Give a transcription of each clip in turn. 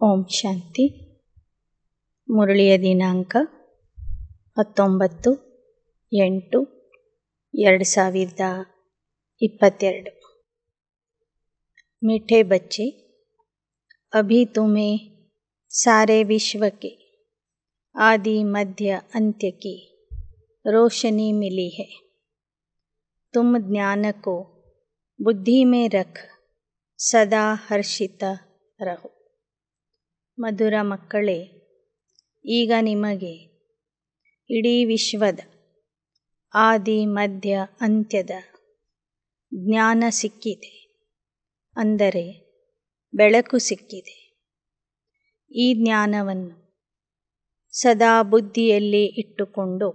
ಓಂ ಶಾಂತಿ. ಮುರಳಿಯ ದಿನಾಂಕ 19/8/2022. मीठे बच्चे, अभी तुम्हें सारे विश्व के आदि मध्य अंत्य की रोशनी मिली है. तुम ज्ञान को बुद्धि में रख सदा हर्षित रहो. ಮಧುರ ಮಕ್ಕಳೇ, ಈಗ ನಿಮಗೆ ಇಡೀ ವಿಶ್ವದ ಆದಿ ಮಧ್ಯ ಅಂತ್ಯದ ಜ್ಞಾನ ಸಿಕ್ಕಿದೆ, ಅಂದರೆ ಬೆಳಕು ಸಿಕ್ಕಿದೆ. ಈ ಜ್ಞಾನವನ್ನು ಸದಾ ಬುದ್ಧಿಯಲ್ಲಿ ಇಟ್ಟುಕೊಂಡು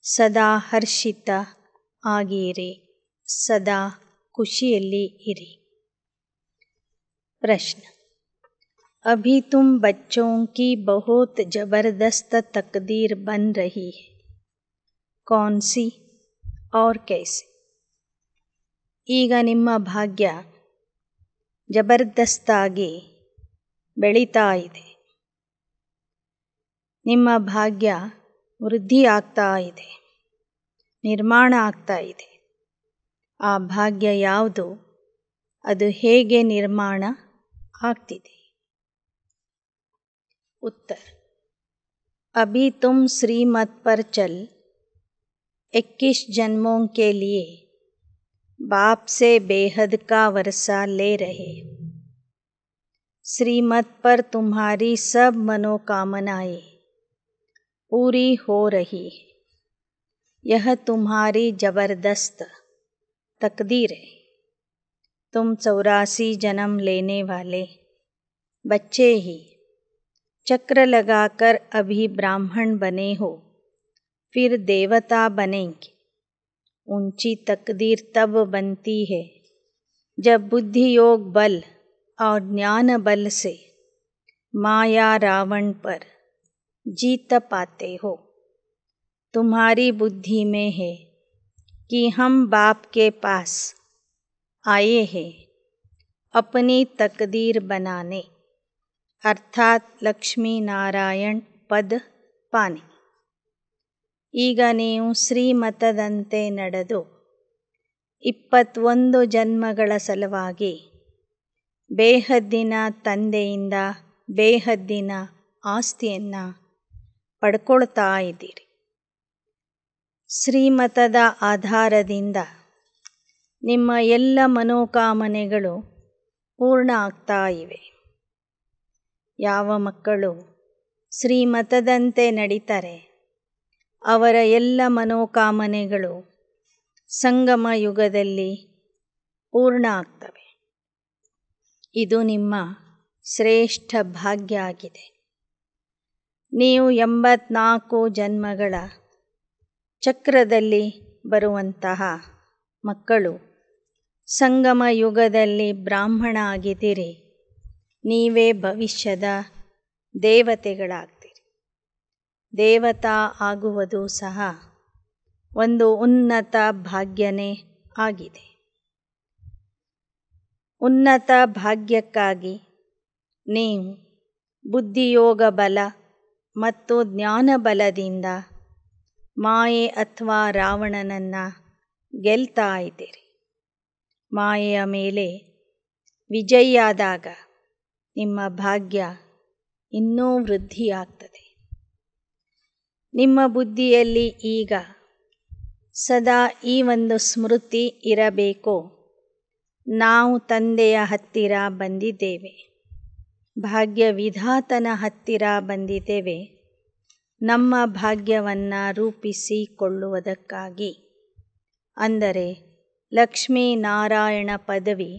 ಸದಾ ಹರ್ಷಿತ ಆಗಿರಿ, ಸದಾ ಖುಷಿಯಲ್ಲಿ ಇರಿ. ಪ್ರಶ್ನೆ: अभी तुम बच्चों की बहुत ज़बरदस्त तकदीर बन रही है, कौन सी और कैसे? ಈಗ ನಿಮ್ಮ ಭಾಗ್ಯ ಜಬರ್ದಸ್ತಾಗಿ ಬೆಳೀತಾ ಇದೆ. ನಿಮ್ಮ ಭಾಗ್ಯ ವೃದ್ಧಿ ಆಗ್ತಾ ಇದೆ, ನಿರ್ಮಾಣ ಆಗ್ತಾ ಇದೆ. ಆ ಭಾಗ್ಯ ಯಾವುದು? ಅದು ಹೇಗೆ ನಿರ್ಮಾಣ ಆಗ್ತಿದೆ? उत्तर: अभी तुम श्रीमत पर चल 21 जन्मों के लिए बाप से बेहद का वर्षा ले रहे हो. श्रीमत पर तुम्हारी सब मनोकामनाएं पूरी हो रही है. यह तुम्हारी जबरदस्त तकदीर है. तुम 84 जन्म लेने वाले बच्चे ही चक्र लगाकर अभी ब्राह्मण बने हो, फिर देवता बनेंगे. ऊंची तकदीर तब बनती है जब बुद्धि योग बल और ज्ञान बल से माया रावण पर जीत पाते हो. तुम्हारी बुद्धि में है कि हम बाप के पास आए हैं अपनी तकदीर बनाने, ಅರ್ಥಾತ್ ಲಕ್ಷ್ಮೀನಾರಾಯಣ್ ಪದ ಪಾನಿ. ಈಗ ನೀವು ಶ್ರೀಮತದಂತೆ ನಡೆದು 21 ಜನ್ಮಗಳ ಸಲುವಾಗಿ ಬೇಹದ್ದಿನ ತಂದೆಯಿಂದ ಬೇಹದ್ದಿನ ಆಸ್ತಿಯನ್ನು ಪಡ್ಕೊಳ್ತಾ ಇದ್ದೀರಿ. ಶ್ರೀಮತದ ಆಧಾರದಿಂದ ನಿಮ್ಮ ಎಲ್ಲ ಮನೋಕಾಮನೆಗಳು ಪೂರ್ಣ ಆಗ್ತಾ ಇವೆ. ಯಾವ ಮಕ್ಕಳು ಶ್ರೀಮತದಂತೆ ನಡೀತಾರೆ ಅವರ ಎಲ್ಲ ಮನೋಕಾಮನೆಗಳು ಸಂಗಮ ಯುಗದಲ್ಲಿ ಪೂರ್ಣ ಆಗ್ತವೆ. ಇದು ನಿಮ್ಮ ಶ್ರೇಷ್ಠ ಭಾಗ್ಯ ಆಗಿದೆ. ನೀವು 84 ಜನ್ಮಗಳ ಚಕ್ರದಲ್ಲಿ ಬರುವಂತಹ ಮಕ್ಕಳು ಸಂಗಮ ಯುಗದಲ್ಲಿ ಬ್ರಾಹ್ಮಣ ಆಗಿದ್ದೀರಿ. ನೀವೇ ಭವಿಷ್ಯದ ದೇವತೆಗಳಾಗ್ತೀರಿ. ದೇವತಾ ಆಗುವುದು ಸಹ ಒಂದು ಉನ್ನತ ಭಾಗ್ಯನೇ ಆಗಿದೆ. ಉನ್ನತ ಭಾಗ್ಯಕ್ಕಾಗಿ ನೀವು ಬುದ್ಧಿಯೋಗ ಬಲ ಮತ್ತು ಜ್ಞಾನ ಬಲದಿಂದ ಮಾಯೆ ಅಥವಾ ರಾವಣನನ್ನು ಗೆಲ್ತಾ ಇದ್ದೀರಿ. ಮಾಯೆಯ ಮೇಲೆ ವಿಜಯಿಯಾದಾಗ ನಿಮ್ಮ ಭಾಗ್ಯ ಇನ್ನೂ ವೃದ್ಧಿಯಾಗ್ತದೆ. ನಿಮ್ಮ ಬುದ್ಧಿಯಲ್ಲಿ ಈಗ ಸದಾ ಈ ಒಂದು ಸ್ಮೃತಿ ಇರಬೇಕು, ನಾವು ತಂದೆಯ ಹತ್ತಿರ ಬಂದಿದ್ದೇವೆ, ಭಾಗ್ಯ ವಿಧಾತನ ಹತ್ತಿರ ಬಂದಿದ್ದೇವೆ. ನಮ್ಮ ಭಾಗ್ಯವನ್ನು ರೂಪಿಸಿಕೊಳ್ಳುವುದಕ್ಕಾಗಿ, ಅಂದರೆ ಲಕ್ಷ್ಮೀನಾರಾಯಣ ಪದವಿ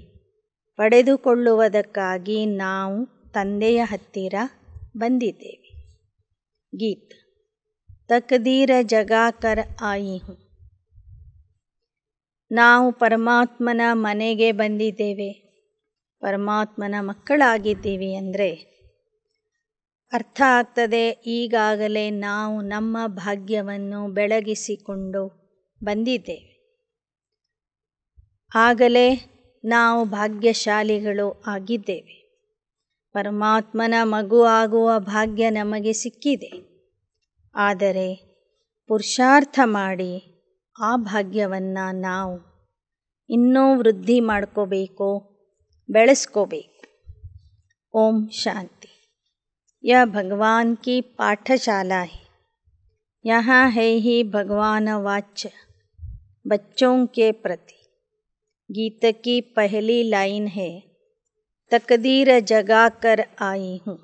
ಪಡೆದುಕೊಳ್ಳುವುದಕ್ಕಾಗಿ ನಾವು ತಂದೆಯ ಹತ್ತಿರ ಬಂದಿದ್ದೇವೆ. ಗೀತ್: ತಕದೀರ ಜಗಾಕರ್ ಆಯಿ ಹೂಂ. ನಾವು ಪರಮಾತ್ಮನ ಮನೆಗೆ ಬಂದಿದ್ದೇವೆ, ಪರಮಾತ್ಮನ ಮಕ್ಕಳಾಗಿದ್ದೀವಿ ಅಂದರೆ ಅರ್ಥ ಆಗ್ತದೆ. ಈಗಾಗಲೇ ನಾವು ನಮ್ಮ ಭಾಗ್ಯವನ್ನು ಬೆಳಗಿಸಿಕೊಂಡು ಬಂದಿದ್ದೇವೆ. ಆಗಲೇ ನಾವು ಭಾಗ್ಯಶಾಲಿಗಳು ಆಗಿದ್ದೇವೆ. ಪರಮಾತ್ಮನ ಮಗು ಆಗುವ ಭಾಗ್ಯ ನಮಗೆ ಸಿಕ್ಕಿದೆ. ಆದರೆ ಪುರುಷಾರ್ಥ ಮಾಡಿ ಆ ಭಾಗ್ಯವನ್ನು ನಾವು ಇನ್ನೂ ವೃದ್ಧಿ ಮಾಡ್ಕೋಬೇಕು, ಬೆಳೆಸ್ಕೋಬೇಕು. ಓಂ ಶಾಂತಿ. यह भगवान की पाठशाला है. यहाँ है ही भगवान वाच्य बच्चों के प्रति. गीत की पहली लाइन है, तकदीर जगा कर आई हूँ.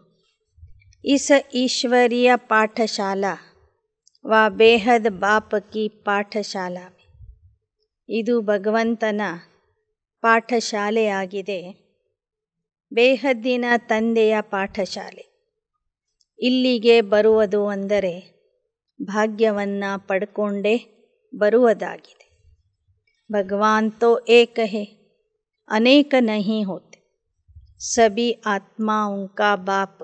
इस ईश्वरीय पाठशाला व बेहद बाप की पाठशाला में. ಇದು ಭಗವಂತನ ಪಾಠಶಾಲೆಯಾಗಿದೆ, ಬೇಹದ್ದಿನ ತಂದೆಯ ಪಾಠಶಾಲೆ. ಇಲ್ಲಿಗೆ ಬರುವುದು ಅಂದರೆ ಭಾಗ್ಯವನ್ನು ಪಡ್ಕೊಂಡೇ ಬರುವುದಾಗಿದೆ. ಭಗವಾನ್ ತೋ ಏಕ ಹೇ, ಅನೇಕ ನಹೀ ಹೋತೆ. ಸಭಿ ಆತ್ಮಾओं का बाप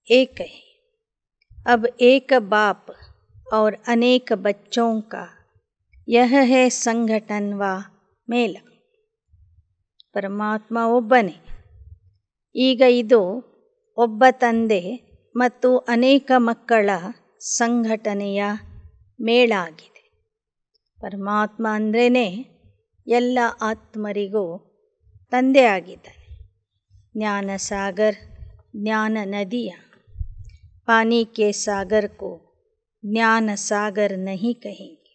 एक है. अब एक बाप और अनेक बच्चों का यह है संगठन व मेला. ಪರಮಾತ್ಮ ಒಬ್ಬನೇ. ಈಗ ಇದು ಒಬ್ಬ ತಂದೆ ಮತ್ತು ಅನೇಕ ಮಕ್ಕಳ ಸಂಘಟನೆಯ ಮೇಳ ಆಗಿದೆ. ಪರಮಾತ್ಮ ಅಂದ್ರೇ ಎಲ್ಲ ಆತ್ಮರಿಗೂ ತಂದೆ ಆಗಿದ್ದಾನೆ. ಜ್ಞಾನ ಸಾಗರ್ ಜ್ಞಾನ ನದಿಯ, ಪಾನಿ ಕೆ ಸಾಗರ್ ಕೋ ಜ್ಞಾನ ಸಾಗರ್ ನಹಿ ಕಹೇಂಗೆ.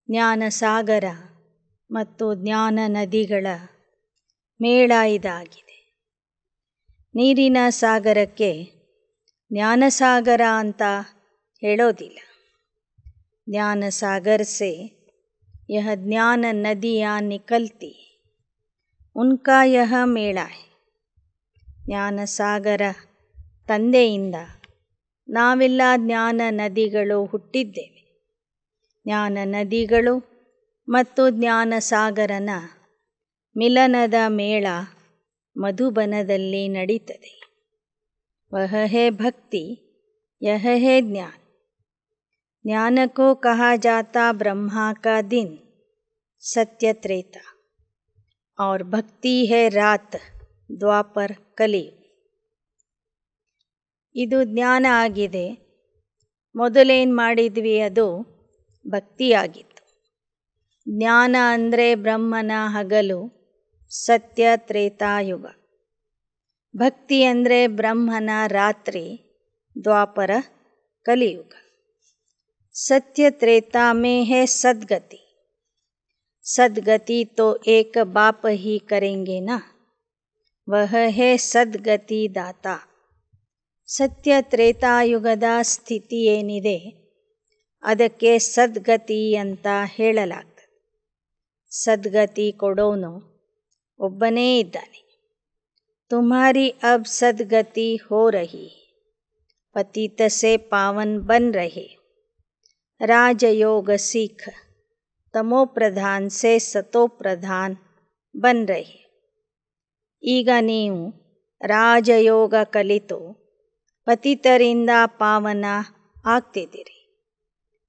ಜ್ಞಾನ ಸಾಗರ ಮತ್ತು ಜ್ಞಾನ ನದಿಗಳ ಮೇಳ ಇದಾಗಿದೆ. ನೀರಿನ ಸಾಗರಕ್ಕೆ ಜ್ಞಾನಸಾಗರ ಅಂತ ಹೇಳೋದಿಲ್ಲ. ಜ್ಞಾನ ಸಾಗರ ಸೆ ಯಹ ಜ್ಞಾನ ನದಿಯಾँ ನಿಕಲ್ತಿ, ಉನ್ಕಾ ಯಹ ಮೇಳ ಹೈ. ಜ್ಞಾನ ಸಾಗರ ತಂದೆಯಿಂದ ನಾವೆಲ್ಲ ಜ್ಞಾನ ನದಿಗಳು ಹುಟ್ಟಿದ್ದೇವೆ. ಜ್ಞಾನ ನದಿಗಳು ಮತ್ತು ಜ್ಞಾನ ಸಾಗರನ ಮಿಲನದ ಮೇಳ ಮಧುಬನದಲ್ಲಿ ನಡೀತದೆ. वह है भक्ति, यह है ज्ञान. ज्ञान को कहा जाता ब्रह्मा का दिन, सत्य त्रेता, और भक्ति है रात, द्वापर कलियुग. ಇದು ಜ್ಞಾನ ಆಗಿದೆ. ಮೊದಲೇನು ಮಾಡಿದ್ವಿ, ಅದು ಭಕ್ತಿಯಾಗಿತ್ತು. ಜ್ಞಾನ ಅಂದರೆ ಬ್ರಹ್ಮನ ಹಗಲು, ಸತ್ಯ ತ್ರೇತಾಯುಗ. ಭಕ್ತಿ ಅಂದರೆ ಬ್ರಹ್ಮನ ರಾತ್ರಿ, ದ್ವಾಪರ ಕಲಿಯುಗ. सत्य त्रेता में है सद्गति. सद्गति तो एक बाप ही करेंगे ना, वह है सद्गति दाता. ಸತ್ಯ ತ್ರೇತಾಯುಗದ ಸ್ಥಿತಿ ಏನಿದೆ ಅದಕ್ಕೆ ಸದ್ಗತಿ ಅಂತ ಹೇಳಲಾಗ್ತದೆ. ಸದ್ಗತಿ ಕೊಡೋನು ಒಬ್ಬನೇ ಇದ್ದಾನೆ. तुम्हारी अब सद्गति हो रही, पतित से पावन बन रहे. राजयोग सीख, तमो प्रधान से सतो प्रधान बन रहे. ಈಗ ನೀವು ರಾಜಯೋಗ ಕಲಿತು ಪತಿತರಿಂದ ಪಾವನ ಆಗ್ತಿದ್ದೀರಿ.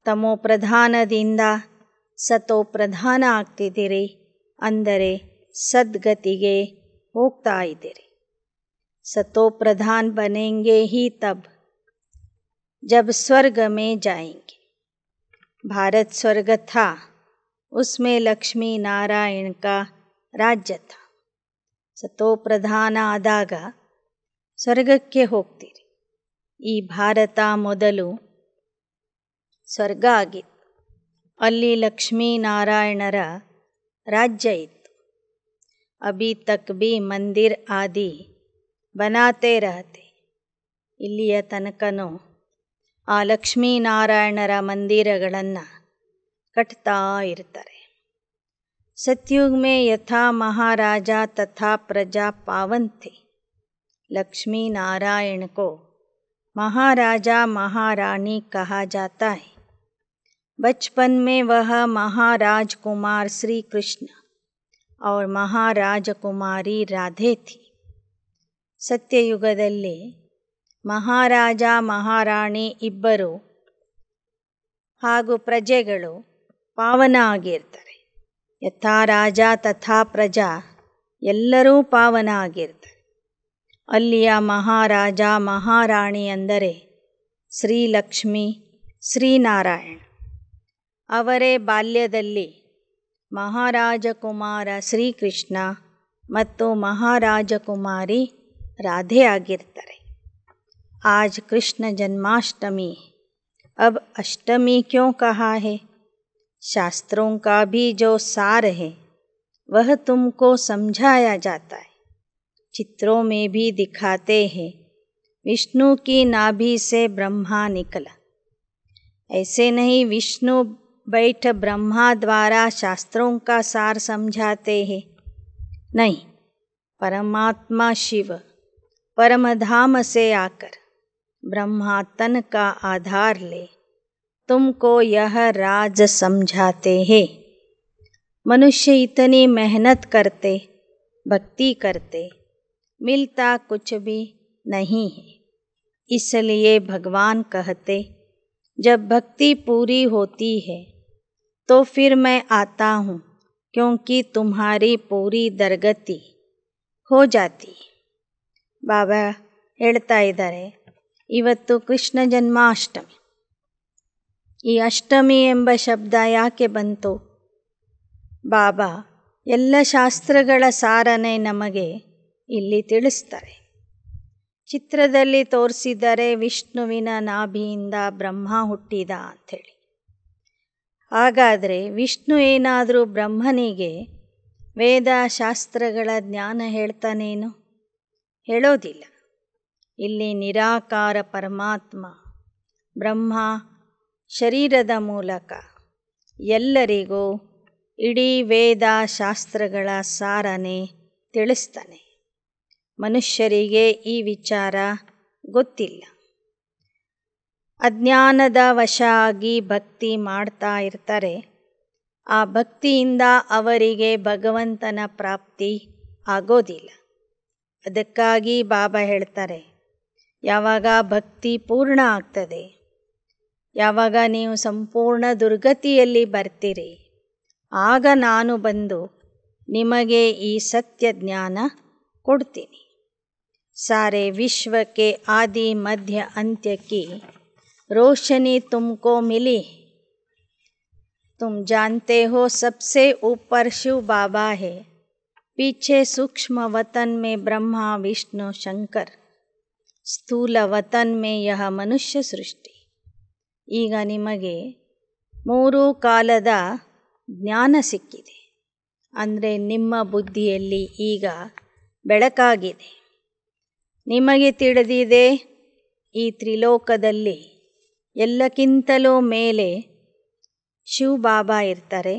ತಮೋ ಪ್ರಧಾನದಿಂದ ಸತೋ ಪ್ರಧಾನ ಆಗ್ತಿದ್ದೀರಿ, ಅಂದರೆ ಸದ್ಗತಿಗೆ ಹೋಗ್ತಾ ಇದ್ದೀರಿ. सतो प्रधान बनेंगे ही तब जब स्वर्ग में जाएंगे. भारत स्वर्ग था, उसमें लक्ष्मी नारायण का राज्य था. सतो प्रधान ಆದಾಗ ಸ್ವರ್ಗಕ್ಕೆ ಹೋಗ್ತೀರಿ. ಈ ಭಾರತ ಮೊದಲು ಸ್ವರ್ಗ ಆಗಿತ್ತು. ಅಲ್ಲಿ ಲಕ್ಷ್ಮೀನಾರಾಯಣರ ರಾಜ್ಯ ಇತ್ತು. ಅಭಿ ತಕ್ ಭಿ ಮಂದಿರ್ ಆದಿ ಬನಾತೆ ರಹತೆ. ಇಲ್ಲಿಯ ತನಕನೂ ಆ ಲಕ್ಷ್ಮೀನಾರಾಯಣರ ಮಂದಿರಗಳನ್ನು ಕಟ್ತಾ ಇರ್ತಾರೆ. ಸತ್ಯುಗ್ ಮೇ ಯಥಾ ಮಹಾರಾಜ ತಥಾ ಪ್ರಜಾ ಪಾವನ್ ಥೆ. लक्ष्मी नारायण को महाराजा महारानी कहा जाता है. बचपन में वह महाराज कुमार श्री कृष्ण और महाराज कुमारी राधे थी. ಸತ್ಯಯುಗದಲ್ಲಿ ಮಹಾರಾಜ ಮಹಾರಾಣಿ ಇಬ್ಬರು ಹಾಗೂ ಪ್ರಜೆಗಳು ಪಾವನ ಆಗಿರ್ತಾರೆ. ಯಥಾ ರಾಜ ತಥಾ ಪ್ರಜಾ, ಎಲ್ಲರೂ ಪಾವನ ಆಗಿರ್ತಾರೆ. ಅಲ್ಲಿಯ ಮಹಾರಾಜ ಮಹಾರಾಣಿ ಅಂದರೆ ಶ್ರೀಲಕ್ಷ್ಮಿ ಶ್ರೀನಾರಾಯಣ. ಅವರೇ ಬಾಲ್ಯದಲ್ಲಿ ಮಹಾರಾಜಕುಮಾರ ಶ್ರೀಕೃಷ್ಣ ಮತ್ತು ಮಹಾರಾಜಕುಮಾರಿ ರಾಧೆ ಆಗಿರ್ತಾರೆ. आज कृष्ण जन्माष्टमी है, अब अष्टमी क्यों कहा है? शास्त्रों का भी जो सार है वह तुमको समझाया जाता है. चित्रों में भी दिखाते हैं विष्णु की नाभि से ब्रह्मा निकला. ऐसे नहीं विष्णु बैठ ब्रह्मा द्वारा शास्त्रों का सार समझाते हैं. नहीं, परमात्मा शिव परमधाम से आकर ब्रह्मा तन का आधार ले तुमको यह राज समझाते हैं. मनुष्य इतनी मेहनत करते, भक्ति करते, मिलता कुछ भी नहीं है. इसलिए भगवान कहते, जब भक्ति पूरी होती है तो फिर मैं आता हूँ, क्योंकि तुम्हारी पूरी दरगति हो जाती. ಬಾಬಾ ಹೇಳ್ತಾ ಇದ್ದಾರೆ, ಇವತ್ತು ಕೃಷ್ಣ ಜನ್ಮಾಷ್ಟಮಿ. ಈ ಅಷ್ಟಮಿ ಎಂಬ ಶಬ್ದ ಯಾಕೆ ಬಂತು? ಬಾಬಾ ಎಲ್ಲ ಶಾಸ್ತ್ರಗಳ ಸಾರನೆ ನಮಗೆ ಇಲ್ಲಿ ತಿಳಿಸ್ತಾರೆ. ಚಿತ್ರದಲ್ಲಿ ತೋರಿಸಿದರೆ ವಿಷ್ಣುವಿನ ನಾಭಿಯಿಂದ ಬ್ರಹ್ಮ ಹುಟ್ಟಿದ ಅಂಥೇಳಿ. ಹಾಗಾದರೆ ವಿಷ್ಣು ಏನಾದರೂ ಬ್ರಹ್ಮನಿಗೆ ವೇದ ಶಾಸ್ತ್ರಗಳ ಜ್ಞಾನ ಹೇಳ್ತಾನೇನು? ಹೇಳೋದಿಲ್ಲ. ಇಲ್ಲಿ ನಿರಾಕಾರ ಪರಮಾತ್ಮ ಬ್ರಹ್ಮ ಶರೀರದ ಮೂಲಕ ಎಲ್ಲರಿಗೂ ಇಡೀ ವೇದ ಶಾಸ್ತ್ರಗಳ ಸಾರನೆ ತಿಳಿಸ್ತಾನೆ. ಮನುಷ್ಯರಿಗೆ ಈ ವಿಚಾರ ಗೊತ್ತಿಲ್ಲ. ಅಜ್ಞಾನದ ವಶ ಆಗಿ ಭಕ್ತಿ ಮಾಡ್ತಾ ಇರ್ತಾರೆ. ಆ ಭಕ್ತಿಯಿಂದ ಅವರಿಗೆ ಭಗವಂತನ ಪ್ರಾಪ್ತಿ ಆಗೋದಿಲ್ಲ. ಅದಕ್ಕಾಗಿ ಬಾಬಾ ಹೇಳ್ತಾರೆ, ಯಾವಾಗ ಭಕ್ತಿ ಪೂರ್ಣ ಆಗ್ತದೆ, ಯಾವಾಗ ನೀವು ಸಂಪೂರ್ಣ ದುರ್ಗತಿಯಲ್ಲಿ ಬರ್ತೀರಿ, ಆಗ ನಾನು ಬಂದು ನಿಮಗೆ ಈ ಸತ್ಯ ಜ್ಞಾನ ಕೊಡ್ತೀನಿ. सारे विश्व के आदि मध्य अंत्य की रोशनी तुमको मिली. तुम जानते हो सबसे ऊपर शिव बाबा है, पीछे सूक्ष्म वतन में ब्रह्मा विष्णु शंकर, ಸ್ಥೂಲ ವತನ್ ಮೇ ಯಹ ಮನುಷ್ಯ ಸೃಷ್ಟಿ. ಈಗ ನಿಮಗೆ 3 ಕಾಲದ ಜ್ಞಾನ ಸಿಕ್ಕಿದೆ. ಅಂದರೆ ನಿಮ್ಮ ಬುದ್ಧಿಯಲ್ಲಿ ಈಗ ಬೆಳಕಾಗಿದೆ. ನಿಮಗೆ ತಿಳಿದಿದೆ ಈ ತ್ರಿಲೋಕದಲ್ಲಿ ಎಲ್ಲಕ್ಕಿಂತಲೂ ಮೇಲೆ ಶಿವ ಬಾಬಾ ಇರ್ತಾರೆ,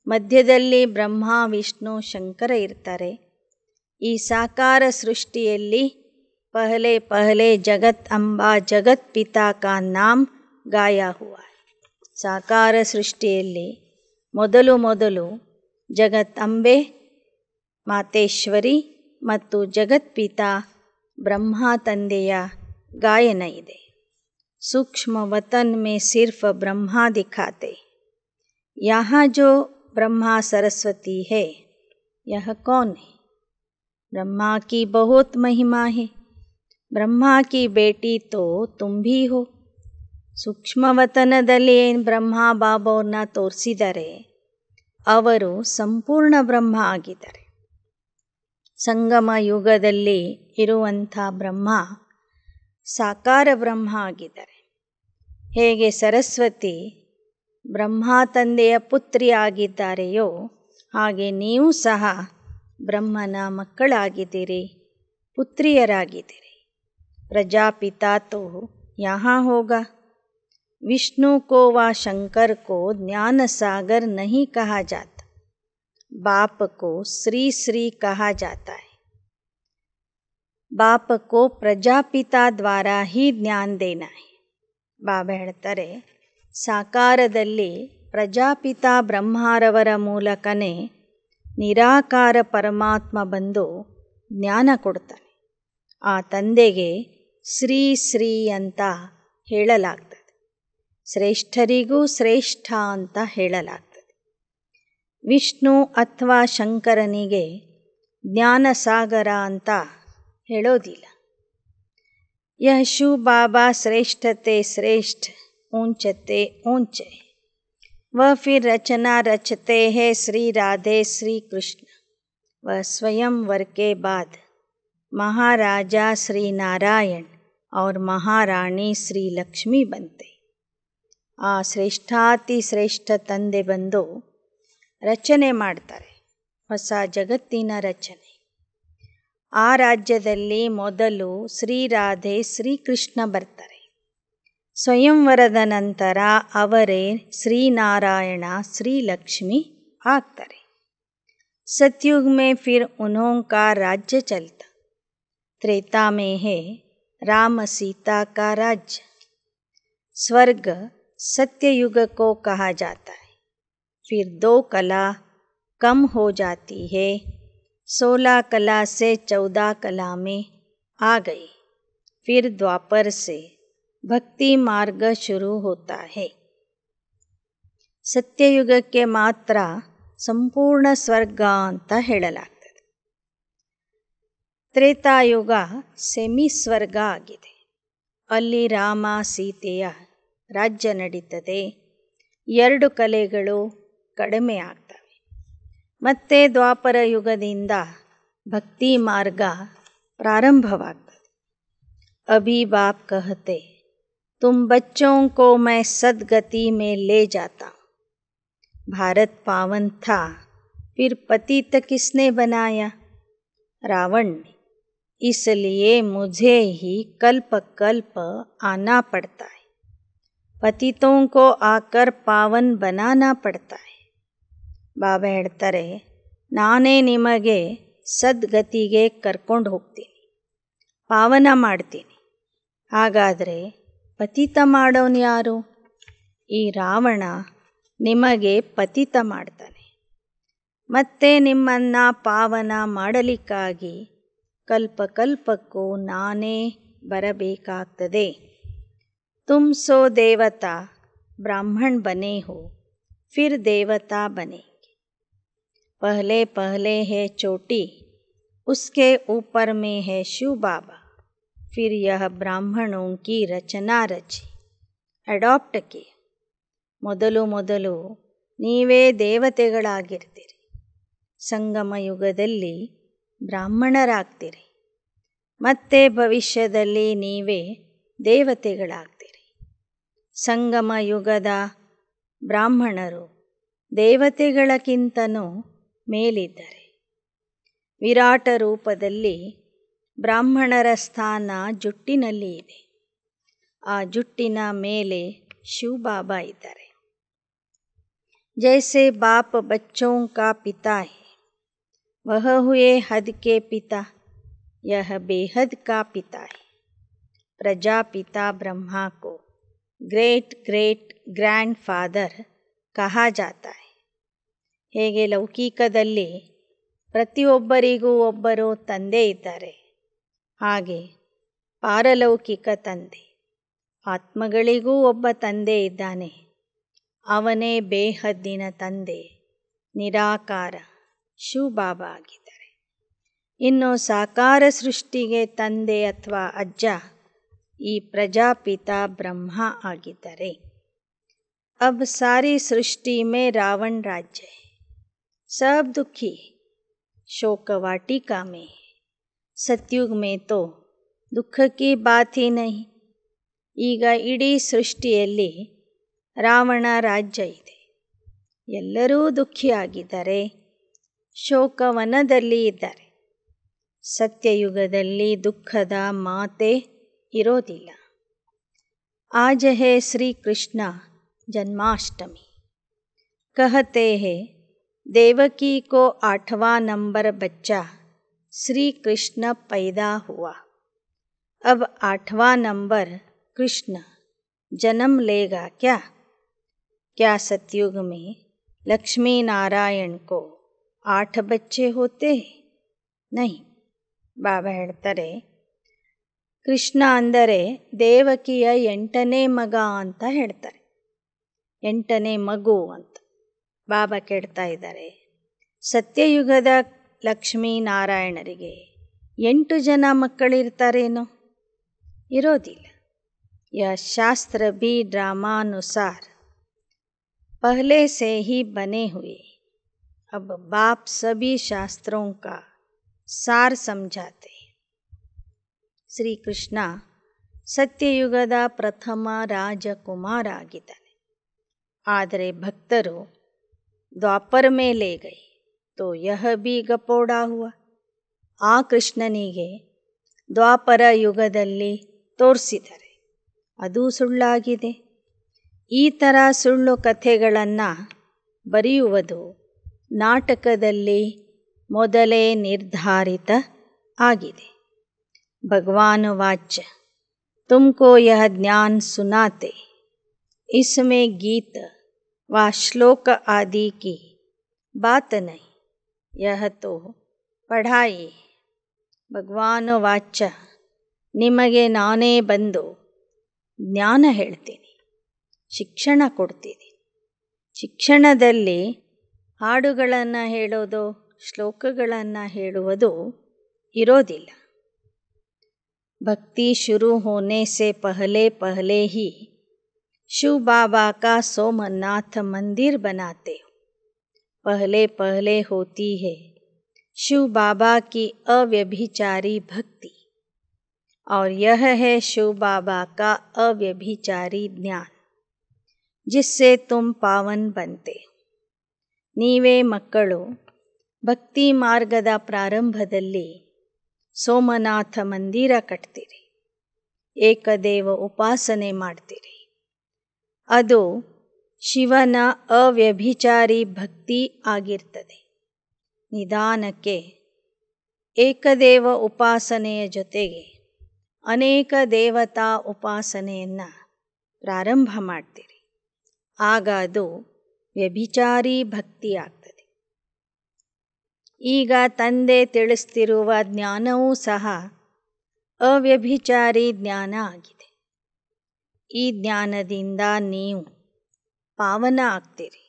ಮಧ್ಯದಲ್ಲಿ ಬ್ರಹ್ಮ ವಿಷ್ಣು ಶಂಕರ ಇರ್ತಾರೆ. ಈ ಸಾಕಾರ ಸೃಷ್ಟಿಯಲ್ಲಿ पहले पहले जगत अंबा जगत पिता का नाम गाया हुआ है. ಸಾಕಾರ ಸೃಷ್ಟಿಯಲ್ಲಿ ಮೊದಲು ಮೊದಲು ಜಗತ್ ಅಂಬೆ ಮಾತೇಶ್ವರಿ ಮತ್ತು ಜಗತ್ಪಿತಾ ಬ್ರಹ್ಮ ತಂದೆಯ ಗಾಯನ ಇದೆ. सूक्ष्म वतन में सिर्फ ब्रह्मा दिखाते. यहाँ जो ब्रह्मा सरस्वती है यह कौन है? ब्रह्मा की बहुत महिमा है. ब्रह्मा की बेटी तो तुम भी हो. ಸೂಕ್ಷ್ಮವತನದಲ್ಲಿ ಏನು ಬ್ರಹ್ಮ ಬಾಬಾವ್ರನ್ನ ತೋರಿಸಿದ್ದಾರೆ, ಅವರು ಸಂಪೂರ್ಣ ಬ್ರಹ್ಮ ಆಗಿದ್ದಾರೆ. ಸಂಗಮ ಯುಗದಲ್ಲಿ ಇರುವಂಥ ಬ್ರಹ್ಮ ಸಾಕಾರ ಬ್ರಹ್ಮ ಆಗಿದ್ದಾರೆ. ಹೇಗೆ ಸರಸ್ವತಿ ಬ್ರಹ್ಮ ತಂದೆಯ ಪುತ್ರಿ ಆಗಿದ್ದಾರೆಯೋ ಹಾಗೆ ನೀವು ಸಹ ಬ್ರಹ್ಮನ ಮಕ್ಕಳಾಗಿದ್ದೀರಿ, ಪುತ್ರಿಯರಾಗಿದ್ದೀರಿ. प्रजापिता तो यहाँ होगा. विष्णु को व शंकर को ज्ञान सागर नहीं कहा जाता. बाप को श्री श्री कहा जाता है. बाप को प्रजापिता द्वारा ही ज्ञान देना है. ಬಾಬಾ ಹೇಳ್ತಾರೆ, ಸಾಕಾರದಲ್ಲಿ ಪ್ರಜಾಪಿತಾ ಬ್ರಹ್ಮರವರ ಮೂಲಕನೇ ನಿರಾಕಾರ ಪರಮಾತ್ಮ ಬಂದು ಜ್ಞಾನ ಕೊಡ್ತಾನೆ. ಆ ತಂದೆಗೆ ಶ್ರೀ ಶ್ರೀ ಅಂತ ಹೇಳಲಾಗ್ತದೆ. ಶ್ರೇಷ್ಠರಿಗೂ ಶ್ರೇಷ್ಠ ಅಂತ ಹೇಳಲಾಗ್ತದೆ. ವಿಷ್ಣು ಅಥವಾ ಶಂಕರನಿಗೆ ಜ್ಞಾನಸಾಗರ ಅಂತ ಹೇಳೋದಿಲ್ಲ. यह शिव बाबा श्रेष्ठते श्रेष्ठ ऊंचते ऊंचे वह फिर रचना रचते हैं श्री राधे श्री कृष्ण वह स्वयंवर के बाद महाराजा श्री नारायण और महारानी श्री लक्ष्मी बनते. ಆ ಶ್ರೇಷ್ಠಾತಿ ಶ್ರೇಷ್ಠ ತಂದೆ ಬಂದು ರಚನೆ ಮಾಡ್ತಾರೆ, ಹೊಸ ಜಗತ್ತಿನ ರಚನೆ. ಆ ರಾಜ್ಯದಲ್ಲಿ ಮೊದಲು ಶ್ರೀರಾಧೆ ಶ್ರೀಕೃಷ್ಣ ಬರ್ತಾರೆ. ಸ್ವಯಂವರದ ನಂತರ ಅವರೇ ಶ್ರೀನಾರಾಯಣ ಶ್ರೀಲಕ್ಷ್ಮಿ ಆಗ್ತಾರೆ. सतयुग में फिर उन्हों का राज्य चलता. त्रेता में है राम सीता का राज्य. स्वर्ग सत्ययुग को कहा जाता है. फिर 2 कला कम हो जाती है. 16 कला से 14 कला में आ गई. फिर द्वापर से भक्ति मार्ग शुरू होता है. ಸತ್ಯಯುಗಕ್ಕೆ ಮಾತ್ರ ಸಂಪೂರ್ಣ ಸ್ವರ್ಗ ಅಂತ ಹೇಳಲಾಗ್ತದೆ. ತ್ರೇತಾಯುಗ ಸೆಮಿ ಸ್ವರ್ಗ ಆಗಿದೆ. ಅಲ್ಲಿ ರಾಮ ಸೀತೆಯ ರಾಜ್ಯ ನಡೀತದೆ. 2 ಕಲೆಗಳು ಕಡಿಮೆ ಆಗ್ತವೆ. ಮತ್ತೆ ದ್ವಾಪರ ಯುಗದಿಂದ ಭಕ್ತಿ ಮಾರ್ಗ ಪ್ರಾರಂಭವಾಗ್ತದೆ. ಅಭಿ ಬಾಪ್ ಕಹತೆ ತುಮ್ ಬಚ್ಚೋಂ ಕೋ ಮೈ ಸದ್ಗತಿ ಮೇ ಲೇ ಜಾತಾ. भारत पावन था फिर पतित किसने बनाया. रावण ने. इसलिए मुझे ही कल्प कल्प आना पड़ता है. पतितों को आकर पावन बनाना पड़ता है. ಬಾಬಾ ಹೇಳ್ತಾರೆ, ನಾನೇ ನಿಮಗೆ ಸದ್ಗತಿಗೆ ಕರ್ಕೊಂಡು ಹೋಗ್ತೀನಿ, ಪಾವನ ಮಾಡ್ತೀನಿ. ಹಾಗಾದರೆ ಪತಿತ ಮಾಡೋನು ಯಾರು? ಈ ರಾವಣ ನಿಮಗೆ ಪತಿತ ಮಾಡ್ತಾನೆ. ಮತ್ತೆ ನಿಮ್ಮನ್ನು ಪಾವನ ಮಾಡಲಿಕ್ಕಾಗಿ ಕಲ್ಪಕಲ್ಪಕ್ಕೂ ನಾನೇ ಬರಬೇಕಾಗ್ತದೆ. ತುಮ್ ಸೋ ದೇವತಾ ಬ್ರಾಹ್ಮಣ ಬನೆ ಹೋ ಫಿರ್ ದೇವತಾ ಬನೇಂಗೆ. ಪಹಲೆ ಪಹಲೆ है चोटी उसके ऊपर में है शिव बाबा. फिर यह ब्राह्मणों की रचना रची अडॉप्ट किया. ಮೊದಲು ಮೊದಲು ನೀವೇ ದೇವತೆಗಳಾಗಿರ್ತೀರಿ. ಸಂಗಮ ಯುಗದಲ್ಲಿ ಬ್ರಾಹ್ಮಣರಾಗ್ತೀರಿ. ಮತ್ತೆ ಭವಿಷ್ಯದಲ್ಲಿ ನೀವೇ ದೇವತೆಗಳಾಗ್ತೀರಿ. ಸಂಗಮ ಯುಗದ ಬ್ರಾಹ್ಮಣರು ದೇವತೆಗಳಕ್ಕಿಂತನೂ ಮೇಲಿದ್ದಾರೆ. ವಿರಾಟ ರೂಪದಲ್ಲಿ ಬ್ರಾಹ್ಮಣರ ಸ್ಥಾನ ಜುಟ್ಟಿನಲ್ಲಿ ಇದೆ. ಆ ಜುಟ್ಟಿನ ಮೇಲೆ ಶಿವ ಬಾಬಾ ಇದ್ದಾರೆ. जैसे बाप बच्चों का पिता है वह हुए हद के पिता. यह बेहद का पिता है. प्रजापिता ब्रह्मा को ग्रेट ग्रेट ग्रैंड फादर कहा जाता है. ಹೇಗೆ ಲೌಕಿಕದಲ್ಲಿ ಪ್ರತಿಯೊಬ್ಬರಿಗೂ ಒಬ್ಬರು ತಂದೆ ಇದ್ದಾರೆ, ಹಾಗೆ ಪಾರಲೌಕಿಕ ತಂದೆ ಆತ್ಮಗಳಿಗೂ ಒಬ್ಬ ತಂದೆ ಇದ್ದಾನೆ. ಅವನೇ ಬೇಹದ್ದಿನ ತಂದೆ, ನಿರಾಕಾರ ಶಿವ ಬಾಬಾ ಆಗಿದ್ದಾರೆ. ಇನ್ನು ಸಾಕಾರ ಸೃಷ್ಟಿಗೆ ತಂದೆ ಅಥವಾ ಅಜ್ಜ ಈ ಪ್ರಜಾಪಿತ ಬ್ರಹ್ಮ ಆಗಿದ್ದಾರೆ. अब सारी सृष्टि में रावण राज्य है. सब दुखी शोक वाटिका में. सतयुग में तो दुख की बात ही नहीं. ಈಗ ಇಡೀ ಸೃಷ್ಟಿಯಲ್ಲಿ ರಾವಣ ರಾಜ್ಯ ಇದೆ. ಎಲ್ಲರೂ ದುಃಖಿಯಾಗಿದ್ದಾರೆ, ಶೋಕವನದಲ್ಲಿ ಇದ್ದಾರೆ. ಸತ್ಯಯುಗದಲ್ಲಿ ದುಃಖದ ಮಾತೆ ಇರೋದಿಲ್ಲ. आज है श्री कृष्ण जन्माष्टमी. कहते हैं देवकी को 8वां नंबर बच्चा श्री कृष्ण पैदा हुआ. अब 8वां नंबर कृष्ण जन्म लेगा क्या? क्या सतयुग में लक्ष्मी नारायण को 8 बच्चे होते? नहीं. ಬಾಬಾ ಹೇಳ್ತಾರೆ, ಕೃಷ್ಣ ಅಂದರೆ ದೇವಕಿಯ 8ನೇ ಮಗ ಅಂತ ಹೇಳ್ತಾರೆ. 8ನೇ ಮಗು ಅಂತ ಬಾಬಾ ಕೇಳ್ತಾ ಇದ್ದಾರೆ. ಸತ್ಯಯುಗದ ಲಕ್ಷ್ಮೀನಾರಾಯಣರಿಗೆ 8 ಜನ ಮಕ್ಕಳಿರ್ತಾರೇನೋ? ಇರೋದಿಲ್ಲ. यह शास्त्र भी ड्रामानुसार पहले से ही बने हुए। अब बाप सभी शास्त्रों का सार समझाते। ಶ್ರೀಕೃಷ್ಣ ಸತ್ಯಯುಗದ ಪ್ರಥಮ ರಾಜಕುಮಾರ ಆಗಿದ್ದಾನೆ. ಆದರೆ ಭಕ್ತರು ದ್ವಾಪರ ಮೇಲೆ ಗೈ ತೋ ಯಹ ಬಿ ಗಪೋಡಾ ಹುವ. ಆ ಕೃಷ್ಣನಿಗೆ ದ್ವಾಪರ ಯುಗದಲ್ಲಿ ತೋರಿಸಿದ್ದಾರೆ, ಅದು ಸುಳ್ಳಾಗಿದೆ. ಈ ಥರ ಸುಳ್ಳು ಕಥೆಗಳನ್ನು ಬರೆಯುವುದು ನಾಟಕದಲ್ಲಿ ಮೊದಲೇ ನಿರ್ಧಾರಿತ ಆಗಿದೆ. ಭಗವಾನ್ ವಾಚ್ ತುಮಕೋ ಯಹ ಜ್ಞಾನ್ ಸುನಾತೆ इसमें गीत व श्लोक आदि की बात नहीं, यह तो पढ़ाई. ಭಗವಾನ್ ವಾಚ ನಿಮಗೆ ನಾನೇ ಬಂದು ಜ್ಞಾನ ಹೇಳ್ತೀನಿ, ಶಿಕ್ಷಣ ಕೊಡ್ತೀನಿ. ಶಿಕ್ಷಣದಲ್ಲಿ ಹಾಡುಗಳನ್ನು ಹೇಳೋದು, ಶ್ಲೋಕಗಳನ್ನು ಹೇಳುವುದು ಇರೋದಿಲ್ಲ. भक्ति शुरू होने से पहले पहले ही शिव बाबा का सोमनाथ मंदिर बनाते हो. पहले पहले होती है शिव बाबा की अव्यभिचारी भक्ति और यह है शिव बाबा का अव्यभिचारी ज्ञान जिससे तुम पावन बनते हो. ನೀವೇ ಮಕ್ಕಳು ಭಕ್ತಿ ಮಾರ್ಗದ ಪ್ರಾರಂಭದಲ್ಲಿ ಸೋಮನಾಥ ಮಂದಿರ ಕಟ್ತೀರಿ, ಏಕದೇವ ಉಪಾಸನೆ ಮಾಡ್ತೀರಿ. ಅದು ಶಿವನ ಅವ್ಯಭಿಚಾರಿ ಭಕ್ತಿ ಆಗಿರ್ತದೆ. ನಿಧಾನಕ್ಕೆ ಏಕದೇವ ಉಪಾಸನೆಯ ಜೊತೆಗೆ ಅನೇಕ ದೇವತಾ ಉಪಾಸನೆಯನ್ನು ಪ್ರಾರಂಭ ಮಾಡ್ತೀರಿ. ಆಗ ಅದು ವ್ಯಭಿಚಾರಿ ಭಕ್ತಿ ಆಗ್ತದೆ. ಈಗ ತಂದೆ ತಿಳಿಸ್ತಿರುವ ಜ್ಞಾನವೂ ಸಹ ಅವ್ಯಭಿಚಾರಿ ಜ್ಞಾನ ಆಗಿದೆ. ಈ ಜ್ಞಾನದಿಂದ ನೀವು ಪಾವನ ಆಗ್ತೀರಿ.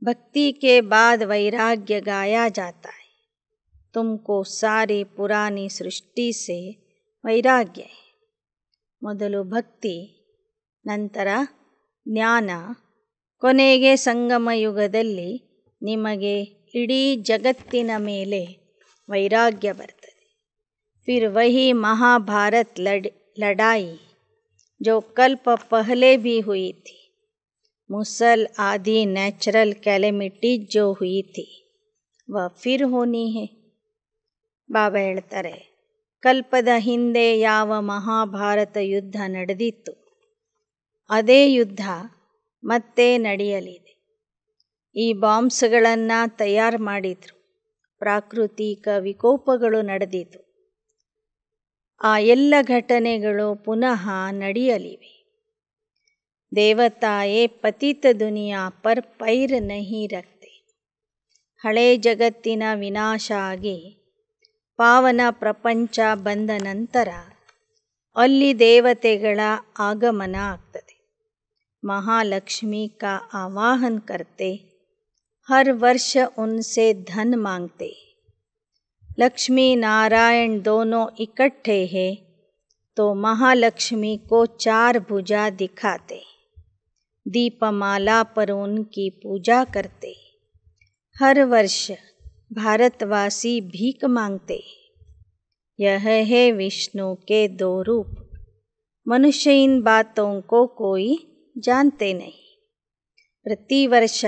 ಭಕ್ತಿ के बाद वैराग्य गाया जाता है. तुमको सारी पुरानी सृष्टि से वैराग्य है. ಮೊದಲು ಭಕ್ತಿ, ನಂತರ ಜ್ಞಾನ, ಕೊನೆಗೆ ಸಂಗಮ ಯುಗದಲ್ಲಿ ನಿಮಗೆ ಇಡೀ ಜಗತ್ತಿನ ಮೇಲೆ ವೈರಾಗ್ಯ ಬರ್ತದೆ. फिर वही महाभारत लड़ाई जो कल्प पहले भी हुई थी, मुसल आदि नेचुरल कैलेमिटीज जो हुई थी वह फिर होनी है. ಬಾಬಾ ಹೇಳ್ತಾರೆ, ಕಲ್ಪದ ಹಿಂದೆ ಯಾವ ಮಹಾಭಾರತ ಯುದ್ಧ ನಡೆದಿತ್ತು ಅದೇ ಯುದ್ಧ ಮತ್ತೆ ನಡೆಯಲಿದೆ. ಈ ಬಾಂಬ್ಸ್ಗಳನ್ನು ತಯಾರು ಮಾಡಿದರು, ಪ್ರಾಕೃತಿಕ ವಿಕೋಪಗಳು ನಡೆದಿತು, ಆ ಎಲ್ಲ ಘಟನೆಗಳು ಪುನಃ ನಡೆಯಲಿವೆ. ದೇವತಾಯೇ ಪತಿತ ದುನಿಯಾ ಪರ್ ಪೈರ್ ನಹಿ ರಕ್ತೆ. ಹಳೆ ಜಗತ್ತಿನ ವಿನಾಶ ಆಗಿ ಪಾವನ ಪ್ರಪಂಚ ಬಂದ ನಂತರ ಅಲ್ಲಿ ದೇವತೆಗಳ ಆಗಮನ ಆಗ್ತದೆ. महालक्ष्मी का आवाहन करते, हर वर्ष उनसे धन मांगते. लक्ष्मी नारायण दोनों इकट्ठे हैं तो महालक्ष्मी को 4 भुजा दिखाते. दीपमाला पर उनकी पूजा करते. हर वर्ष भारतवासी भीख मांगते. यह है विष्णु के 2 रूप. मनुष्य इन बातों को कोई जानते नहीं. ಪ್ರತಿ ವರ್ಷ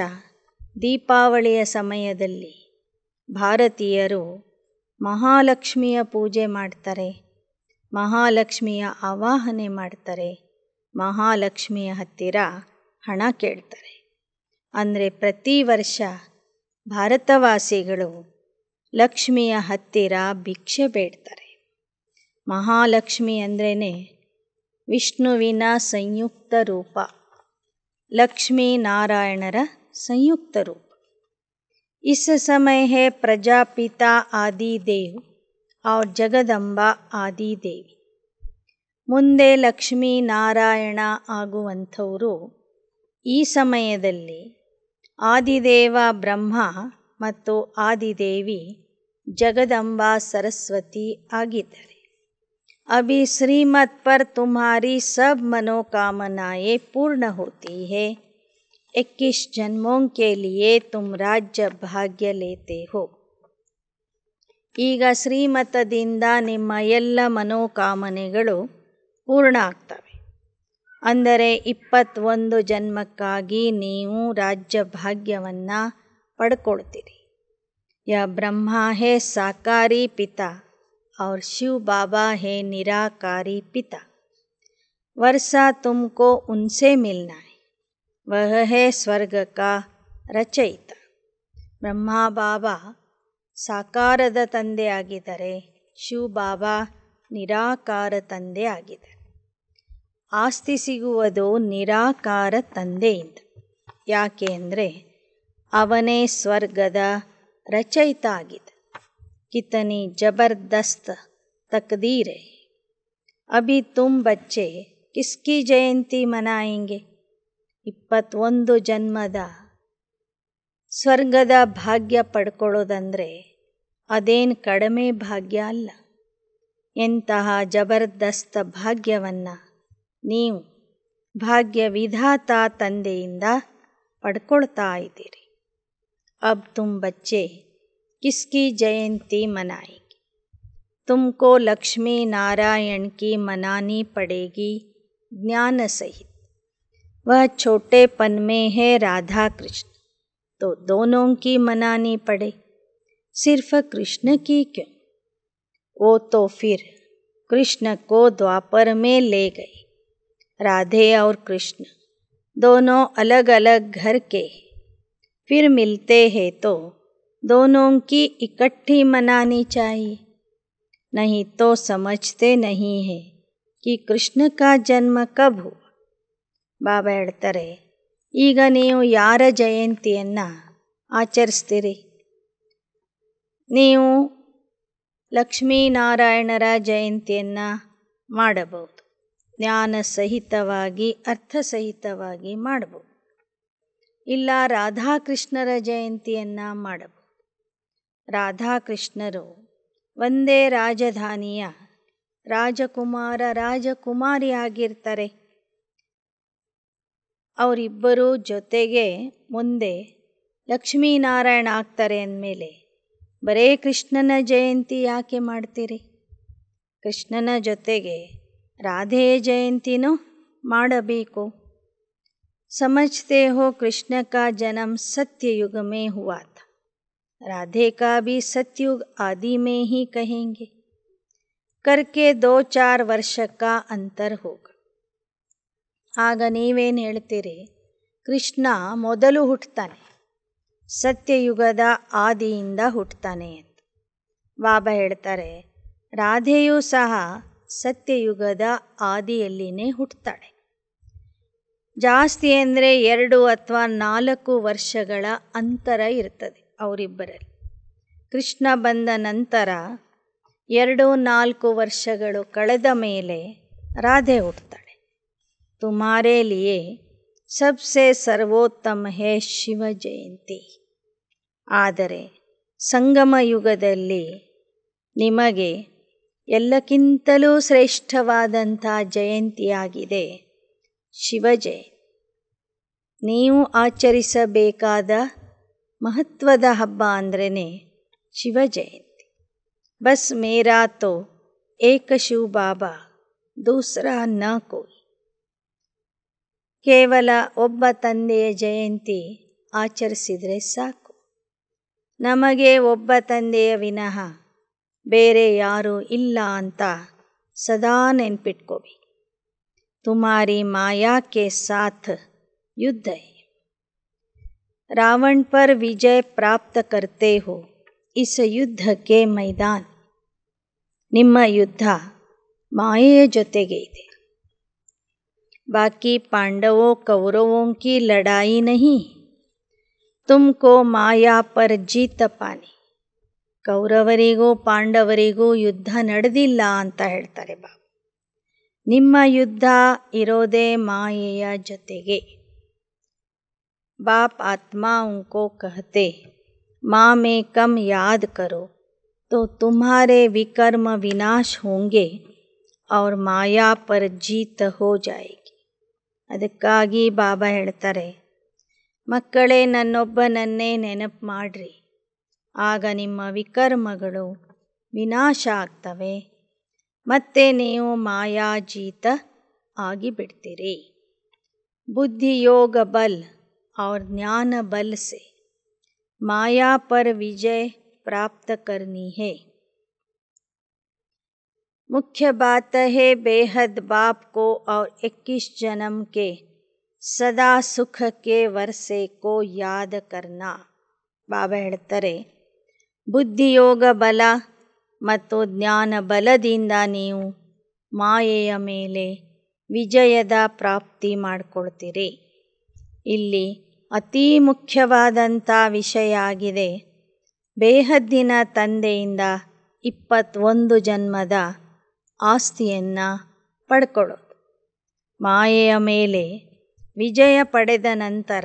ದೀಪಾವಳಿಯ ಸಮಯದಲ್ಲಿ ಭಾರತೀಯರು ಮಹಾಲಕ್ಷ್ಮಿಯ ಪೂಜೆ ಮಾಡ್ತಾರೆ, ಮಹಾಲಕ್ಷ್ಮಿಯ ಆವಾಹನೆ ಮಾಡ್ತಾರೆ, ಮಹಾಲಕ್ಷ್ಮಿಯ ಹತ್ತಿರ ಹಣ ಕೇಳ್ತಾರೆ. ಅಂದರೆ ಪ್ರತಿ ವರ್ಷ ಭಾರತವಾಸಿಗಳು ಲಕ್ಷ್ಮಿಯ ಹತ್ತಿರ ಭಿಕ್ಷೆ ಬೇಡ್ತಾರೆ. ಮಹಾಲಕ್ಷ್ಮಿ ಅಂದ್ರೇ ವಿಷ್ಣುವಿನ ಸಂಯುಕ್ತ ರೂಪ, ಲಕ್ಷ್ಮೀ ನಾರಾಯಣರ ಸಂಯುಕ್ತ ರೂಪ. इस समय है प्रजापिता आदि देव और जगदंबा आदि देवी. ಮುಂದೆ ಲಕ್ಷ್ಮೀ ನಾರಾಯಣ ಆಗುವಂಥವರು ಈ ಸಮಯದಲ್ಲಿ ಆದಿದೇವ ಬ್ರಹ್ಮ ಮತ್ತು ಆದಿದೇವಿ जगदम्बा सरस्वती ಆಗಿದ್ದಾರೆ. अभी श्रीमत पर तुम्हारी सब मनोकामनाएं पूर्ण होती है. 21 जन्मों के लिए तुम राज्य भाग्य लेते हो. ಈಗ ಶ್ರೀಮತದಿಂದ ನಿಮ್ಮ ಎಲ್ಲ ಮನೋಕಾಮನೆಗಳು ಪೂರ್ಣ ಆಗ್ತವೆ. ಅಂದರೆ 21 ಜನ್ಮಕ್ಕಾಗಿ ನೀವು ರಾಜ್ಯ ಭಾಗ್ಯವನ್ನು ಪಡ್ಕೊಳ್ತೀರಿ. यह ब्रह्मा है साकारी पिता और शिव बाबा है निराकारी पिता. वर्षा तुमको उनसे मिलना है. वह है स्वर्ग का रचयिता. ಬ್ರಹ್ಮ ಬಾಬಾ ಸಾಕಾರದ ತಂದೆ ಆಗಿದ್ದಾರೆ. ಶಿವ ಬಾಬಾ ನಿರಾಕಾರ ತಂದೆ ಆಗಿದ್ದಾರೆ. ಆಸ್ತಿ ಸಿಗುವುದು ನಿರಾಕಾರ ತಂದೆಯಿಂದ. ಯಾಕೆ ಅಂದರೆ ಅವನೇ ಸ್ವರ್ಗದ ರಚಯಿತ ಆಗಿದೆ. कितनी जबरदस्त तकदीर है. अभी तुम बच्चे किसकी जयंती मनाएंगे. 21 ಜನ್ಮದ ಸ್ವರ್ಗದ ಭಾಗ್ಯ ಪಡ್ಕೊಳ್ಳೋದಂದರೆ ಅದೇನು ಕಡಿಮೆ ಭಾಗ್ಯ ಅಲ್ಲ. ಎಂತಹ ಜಬರ್ದಸ್ತ್ ಭಾಗ್ಯವನ್ನು ನೀವು ಭಾಗ್ಯ ವಿಧಾತ ತಂದೆಯಿಂದ ಪಡ್ಕೊಳ್ತಾ ಇದ್ದೀರಿ. अब तुम बच्चे किसकी जयंती मनाएंगे. तुमको लक्ष्मी नारायण की मनानी पड़ेगी ज्ञान सहित. वह छोटेपन में है राधा कृष्ण, तो दोनों की मनानी पड़े. सिर्फ कृष्ण की क्यों. वो तो फिर कृष्ण को द्वापर में ले गए. राधे और कृष्ण दोनों अलग अलग घर के फिर मिलते हैं तो दोनों की इकट्ठी मनानी चाहिए. नहीं तो समझते नहीं है कि कृष्ण का जन्म कब हुआ. ಬಾಬಾ ಹೇಳ್ತಾರೆ, ಈಗ ನೀವು ಯಾರ ಜಯಂತಿಯನ್ನು ಆಚರಿಸ್ತೀರಿ. ನೀವು ಲಕ್ಷ್ಮೀನಾರಾಯಣರ ಜಯಂತಿಯನ್ನು ಮಾಡಬಹುದು. ಜ್ಞಾನ ಸಹಿತವಾಗಿ ಅರ್ಥಸಹಿತವಾಗಿ ಮಾಡಬಹುದು. ಇಲ್ಲ ರಾಧಾಕೃಷ್ಣರ ಜಯಂತಿಯನ್ನು ಮಾಡಬಹುದು. ರಾಧಾಕೃಷ್ಣರು ಒಂದೇ ರಾಜಧಾನಿಯ ರಾಜಕುಮಾರ ರಾಜಕುಮಾರಿ ಆಗಿರ್ತಾರೆ. ಅವರಿಬ್ಬರೂ ಜೊತೆಗೆ ಮುಂದೆ ಲಕ್ಷ್ಮೀನಾರಾಯಣ ಆಗ್ತಾರೆ ಅಂದಮೇಲೆ ಬರೇ ಕೃಷ್ಣನ ಜಯಂತಿ ಯಾಕೆ ಮಾಡ್ತೀರಿ. ಕೃಷ್ಣನ ಜೊತೆಗೆ ರಾಧೆಯ ಜಯಂತಿನೂ ಮಾಡಬೇಕು. समझते हो कृष्ण का जन्म सत्ययुग में हुआ था. राधे का भी सतयुग आदि में ही कहेंगे. करके 2-4 वर्ष का अंतर होगा. ಆಗ ನೀವೇನು ಹೇಳ್ತೀರಿ, ಕೃಷ್ಣ ಮೊದಲು ಹುಟ್ಟುತ್ತಾನೆ, ಸತ್ಯಯುಗದ ಆದಿಯಿಂದ ಹುಟ್ಟುತ್ತಾನೆ ಅಂತ. ಬಾಬಾ ಹೇಳ್ತಾರೆ, ರಾಧೆಯೂ ಸಹ ಸತ್ಯಯುಗದ ಆದಿಯಲ್ಲಿನೇ ಹುಟ್ಟುತ್ತಾಳೆ. ಜಾಸ್ತಿ ಅಂದರೆ 2 ಅಥವಾ 4 ವರ್ಷಗಳ ಅಂತರ ಇರ್ತದೆ ಅವರಿಬ್ಬರಲ್ಲಿ. ಕೃಷ್ಣ ಬಂದ ನಂತರ 2-4 ವರ್ಷಗಳು ಕಳೆದ ಮೇಲೆ ರಾಧೆ ಹುಟ್ಟುತ್ತಾಳೆ. ತುಮಾರೇ ಲಿಯೇ ಸಬ್ಸೆ ಸರ್ವೋತ್ತಮ ಹೇ ಶಿವ ಜಯಂತಿ. ಆದರೆ ಸಂಗಮ ಯುಗದಲ್ಲಿ ನಿಮಗೆ ಎಲ್ಲಕ್ಕಿಂತಲೂ ಶ್ರೇಷ್ಠವಾದಂಥ ಜಯಂತಿಯಾಗಿದೆ ಶಿವ ಜಯಂತಿ. ನೀವು ಆಚರಿಸಬೇಕಾದ ಮಹತ್ವದ ಹಬ್ಬ ಅಂದ್ರೇ ಶಿವ ಜಯಂತಿ. ಬಸ್ ಮೇರಾ ತೋ ಏಕ ಶಿವ ಬಾಬಾ ದೂಸರಾ ನ ಕೋಯಿ. ಕೇವಲ ಒಬ್ಬ ತಂದೆಯ ಜಯಂತಿ ಆಚರಿಸಿದರೆ ಸಾಕು. ನಮಗೆ ಒಬ್ಬ ತಂದೆಯ ವಿನಃ ಬೇರೆ ಯಾರೂ ಇಲ್ಲ ಅಂತ ಸದಾ ನೆನ್ಪಿಟ್ಕೋಬೇಕು. तुम्हारी माया के साथ युद्ध है. रावण पर विजय प्राप्त करते हो इस युद्ध के मैदान. ನಿಮ್ಮ ಯುದ್ಧ ಮಾಯೆಯ ಜೊತೆಗೆ ಇದೆ. बाकी पांडवों कौरवों की लड़ाई नहीं. तुमको माया पर जीत पानी. ಕೌರವರಿಗೂ ಪಾಂಡವರಿಗೂ ಯುದ್ಧ ನಡೆದಿಲ್ಲ ಅಂತ ಹೇಳ್ತಾರೆ ಬಾಬಾ. ನಿಮ್ಮ ಯುದ್ಧ ಇರೋದೇ ಮಾಯೆಯ ಜೊತೆಗೆ. बाप आत्माओं को कहते माँ में कम याद करो तो तुम्हारे विकर्म विनाश होंगे और ಮಾಯಾ पर जीत हो जाएगी. ಅದಕ್ಕಾಗಿ ಬಾಬಾ ಹೇಳ್ತಾರೆ, ಮಕ್ಕಳೇ ನನ್ನೊಬ್ಬನನ್ನೇ ನೆನಪು ಮಾಡ್ರಿ, ಆಗ ನಿಮ್ಮ ವಿಕರ್ಮಗಳು ವಿನಾಶ ಆಗ್ತವೆ ಮತ್ತು ನೀವು ಮಾಯಾಜೀತ ಆಗಿಬಿಡ್ತೀರಿ. बुद्धि योग बल और ज्ञान बल से माया पर विजय प्राप्त करनी है. मुख्य बात है बेहद बाप को और 21 जन्म के सदा सुख के वर्षे को याद करना. ಬಾಬಾ ಹೇಳ್ತಾರೆ, ಬುದ್ಧಿಯೋಗ ಬಲ ಮತ್ತು ಜ್ಞಾನ ಬಲದಿಂದ ನೀವು ಮಾಯೆಯ ಮೇಲೆ ವಿಜಯದ ಪ್ರಾಪ್ತಿ ಮಾಡಿಕೊಳ್ತೀರಿ. ಇಲ್ಲಿ ಅತೀ ಮುಖ್ಯವಾದಂಥ ವಿಷಯ ಆಗಿದೆ, ಬೇಹದ್ದಿನ ತಂದೆಯಿಂದ 21 ಜನ್ಮದ ಆಸ್ತಿಯನ್ನು ಪಡ್ಕೊಳ್ಳೋದು. ಮಾಯೆಯ ಮೇಲೆ ವಿಜಯ ಪಡೆದ ನಂತರ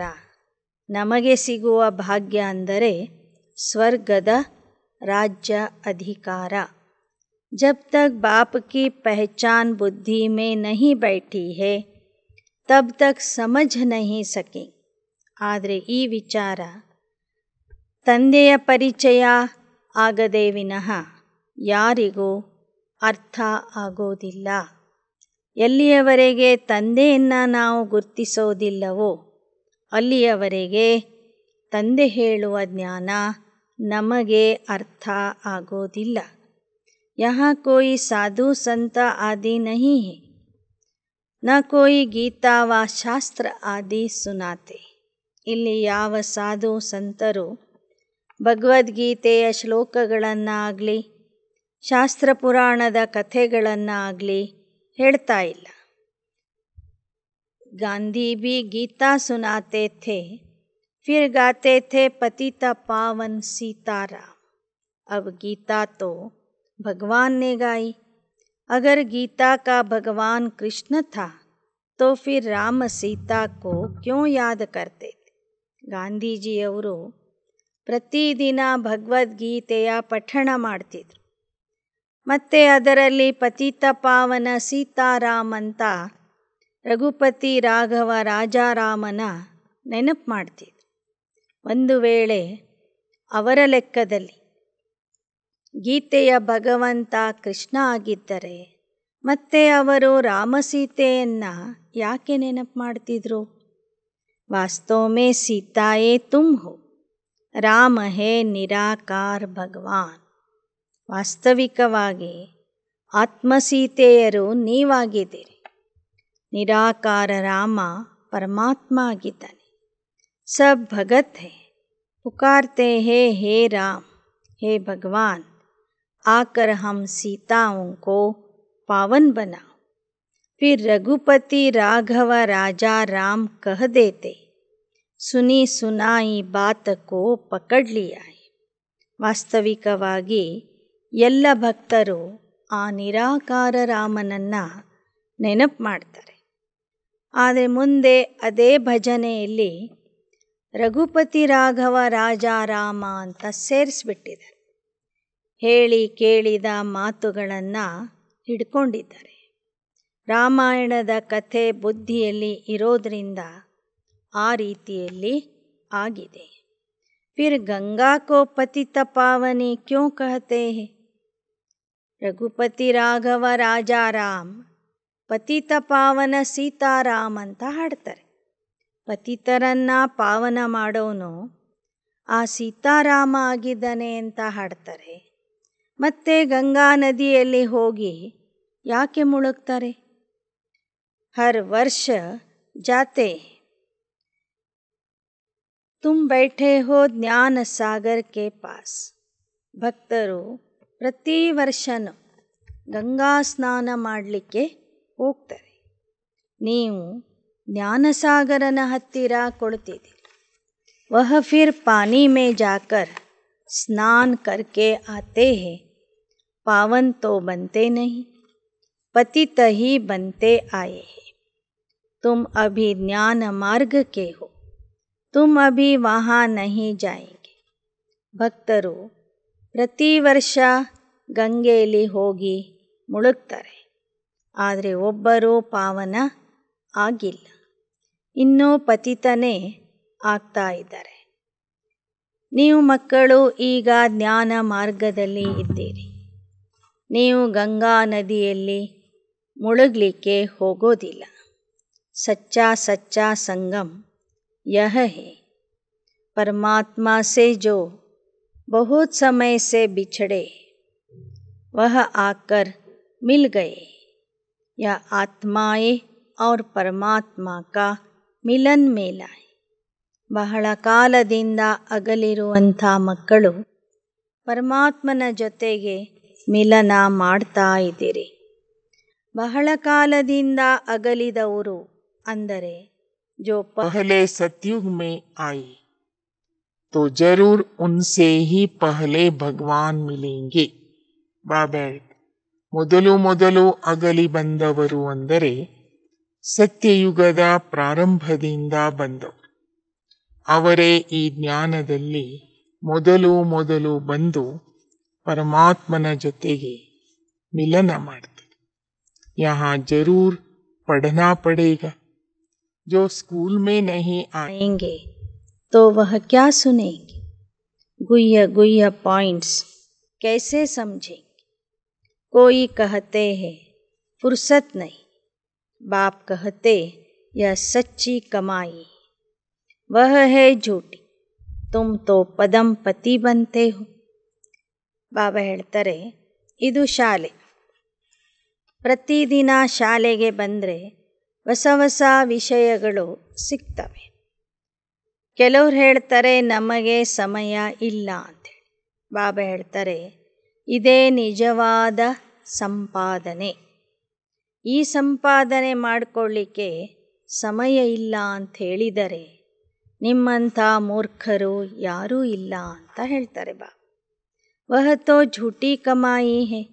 ನಮಗೆ ಸಿಗುವ ಭಾಗ್ಯ ಅಂದರೆ ಸ್ವರ್ಗದ राज्य अधिकार. जब तक बाप की पहचान बुद्धि में नहीं बैठी है तब तक समझ नहीं सकें. ಆದರೆ ಈ ವಿಚಾರ ತಂದೆಯ ಪರಿಚಯ ಆಗದೆ ವಿನಃ ಯಾರಿಗೂ ಅರ್ಥ ಆಗೋದಿಲ್ಲ. ಎಲ್ಲಿಯವರೆಗೆ ತಂದೆಯನ್ನು ನಾವು ಗುರ್ತಿಸೋದಿಲ್ಲವೋ ಅಲ್ಲಿಯವರೆಗೆ ತಂದೆ ಹೇಳುವ ಜ್ಞಾನ ನಮಗೆ ಅರ್ಥ ಆಗೋದಿಲ್ಲ. यहाँ कोई साधु संत आदि नहीं है, न कोई गीता व ಶಾಸ್ತ್ರ ಆದಿ ಸುನಾತೆ. ಇಲ್ಲಿ ಯಾವ ಸಾಧು ಸಂತರು ಭಗವದ್ಗೀತೆಯ ಶ್ಲೋಕಗಳನ್ನಾಗಲಿ ಶಾಸ್ತ್ರ ಪುರಾಣದ ಕಥೆಗಳನ್ನಾಗಲಿ ಹೇಳ್ತಾ ಇಲ್ಲ. ಗಾಂಧಿ भी गीता सुनाते थे, फिर गाते थे पतिता पावन सीताराम. अब गीता तो भगवान ने गाई. अगर गीता का भगवान कृष्ण था तो फिर राम सीता को क्यों याद करते थे. ಗಾಂಧೀಜಿಯವರು ಪ್ರತಿದಿನ ಭಗವದ್ಗೀತೆಯ ಪಠಣ ಮಾಡ್ತಿದ್ರು. ಮತ್ತು ಅದರಲ್ಲಿ ಪತಿತ ಪಾವನ ಸೀತಾರಾಮ್ ಅಂತ ರಘುಪತಿ ರಾಘವ ರಾಜಾರಾಮನ ನೆನಪು ಮಾಡ್ತಿದ್ರು. ಒಂದು ವೇಳೆ ಅವರ ಲೆಕ್ಕದಲ್ಲಿ ಗೀತೆಯ ಭಗವಂತ ಕೃಷ್ಣ ಆಗಿದ್ದರೆ ಮತ್ತೆ ಅವರು ರಾಮಸೀತೆಯನ್ನು ಯಾಕೆ ನೆನಪು ಮಾಡ್ತಿದ್ರು. ವಾಸ್ತವ ಮೇ ಸೀತಾಯೇ ತುಮ್ ಹೋ, ರಾಮ ಹೇ ನಿರಾಕಾರ ಭಗವಾನ್. ವಾಸ್ತವಿಕವಾಗಿ ಆತ್ಮಸೀತೆಯರು ನೀವಾಗಿದ್ದೀರಿ. ನಿರಾಕಾರ ರಾಮ ಪರಮಾತ್ಮ ಆಗಿದ್ದಾನೆ. सब भगत है, पुकारते हैं हे राम हे भगवान, आकर हम सीताओं को पावन बनाओ. फिर रघुपति राघव राजा राम कह देते, सुनी सुनाई बात को पकड़ लिया है. ವಾಸ್ತವಿಕವಾಗಿ ಎಲ್ಲ ಭಕ್ತರು ಆ ನಿರಾಕಾರ ರಾಮನನ್ನು ನೆನಪು ಮಾಡ್ತಾರೆ. ಆದರೆ ಮುಂದೆ ಅದೇ ಭಜನೆಯಲ್ಲಿ ರಘುಪತಿ ರಾಘವ ರಾಜಾರಾಮ ಅಂತ ಸೇರಿಸ್ಬಿಟ್ಟಿದ್ದಾರೆ. ಹೇಳಿ ಕೇಳಿದ ಮಾತುಗಳನ್ನು ಹಿಡ್ಕೊಂಡಿದ್ದಾರೆ. ರಾಮಾಯಣದ ಕಥೆ ಬುದ್ಧಿಯಲ್ಲಿ ಇರೋದರಿಂದ ಆ ರೀತಿಯಲ್ಲಿ ಆಗಿದೆ. फिर गंगा को पतित पावनी क्यों कहते हैं. ರಘುಪತಿ ರಾಘವ ರಾಜಾರಾಮ್ ಪತಿತ ಪಾವನ ಸೀತಾರಾಮ್ ಅಂತ ಹಾಡ್ತಾರೆ. ಪತಿತರನ್ನು ಪಾವನ ಮಾಡೋನು ಆ ಸೀತಾರಾಮ ಆಗಿದ್ದಾನೆ ಅಂತ ಹಾಡ್ತಾರೆ. ಮತ್ತೆ ಗಂಗಾ ನದಿಯಲ್ಲಿ ಹೋಗಿ ಯಾಕೆ ಮುಳುಗ್ತಾರೆ. ಹರ್ ವರ್ಷ ಜಾತೆ ತುಮ್ ಬೈಠೆ ಹೋ ಜ್ಞಾನ ಸಾಗರ್ ಕೆ ಪಾಸ್. ಭಕ್ತರು ಪ್ರತಿ ವರ್ಷನೂ ಗಂಗಾ ಸ್ನಾನ ಮಾಡಲಿಕ್ಕೆ ಹೋಗ್ತಾರೆ. ನೀವು ಜ್ಞಾನಸಾಗರನ ಹತ್ತಿರ ಕೊಳ್ತಿದ್ದೀರಿ. वह फिर पानी में जाकर स्नान करके आते हैं, पावन तो बनते नहीं, पतित ही बनते आए हैं. तुम अभी ज्ञान मार्ग के हो, तुम अभी वहाँ नहीं जाएंगे. ಭಕ್ತರು ಪ್ರತಿ ವರ್ಷ ಗಂಗೆಯಲ್ಲಿ ಹೋಗಿ ಮುಳುಗ್ತಾರೆ, ಆದರೆ ಒಬ್ಬರೂ ಪಾವನ ಆಗಿಲ್ಲ. ಇನ್ನೂ ಪತಿತನೇ ಆಗ್ತಾ ಇದ್ದಾರೆ. ನೀವು ಮಕ್ಕಳು ಈಗ ಜ್ಞಾನ ಮಾರ್ಗದಲ್ಲಿ ಇದ್ದೀರಿ. ನೀವು ಗಂಗಾ ನದಿಯಲ್ಲಿ ಮುಳುಗಲಿಕ್ಕೆ ಹೋಗೋದಿಲ್ಲ. सच्चा संगम यह है। परमात्मा से जो बहुत समय से बिछड़े वह आकर मिल गए। यह आत्माएं और परमात्मा का मिलन मेला है। ಬಹಳ ಕಾಲದಿಂದ ಅಗಲಿರುವಂಥ ಮಕ್ಕಳು ಪರಮಾತ್ಮನ ಜೊತೆಗೆ ಮಿಲನ ಮಾಡ್ತಾ ಇದ್ದೀರಿ. ಬಹಳ ಕಾಲದಿಂದ ಅಗಲಿದವರು ಅಂದರೆ जो पहले सतयुग में आई तो जरूर उनसे ही पहले भगवान मिलेंगे. ಬಾಬಾ ಮೊದಲು ಅಗಲಿ ಬಂದವರು ಅಂದರೆ ಸತ್ಯಯುಗದ ಪ್ರಾರಂಭದಿಂದ ಬಂದವರು. ಅವರೇ ಈ ಜ್ಞಾನದಲ್ಲಿ ಮೊದಲು ಬಂದು ಪರಮಾತ್ಮನ ಜೊತೆಗೆ ಮಿಲನ ಮಾಡ್ತಾರೆ. यहाँ जरूर पढ़ना पड़ेगा. जो स्कूल में नहीं आएंगे तो वह क्या सुनेंगे? गुह्य पॉइंट्स कैसे समझेंगे? कोई कहते हैं फुर्सत नहीं, बाप कहते यह सच्ची कमाई, वह है झूठी, तुम तो ಪದಂಪತಿ बनते हो. ಬಾಬಾ ಹೇಳ್ತಾರೆ, ಇದು ಶಾಲೆ. ಪ್ರತಿದಿನ ಶಾಲೆಗೆ ಬಂದರೆ ಹೊಸ ವಿಷಯಗಳು ಸಿಗ್ತವೆ. ಕೆಲವ್ರು ಹೇಳ್ತಾರೆ ನಮಗೆ ಸಮಯ ಇಲ್ಲ ಅಂತೇಳಿ. ಬಾಬಾ ಹೇಳ್ತಾರೆ, ಇದೇ ನಿಜವಾದ ಸಂಪಾದನೆ. ಈ ಸಂಪಾದನೆ ಮಾಡಿಕೊಳ್ಳಿಕ್ಕೆ ಸಮಯ ಇಲ್ಲ ಅಂತ ಹೇಳಿದರೆ ನಿಮ್ಮಂಥ ಮೂರ್ಖರು ಯಾರೂ ಇಲ್ಲ ಅಂತ ಹೇಳ್ತಾರೆ ಬಾಬಾ. ವಹ ತೋ ಝೂಠಿ ಕಮಾಯಿ ಹೇ,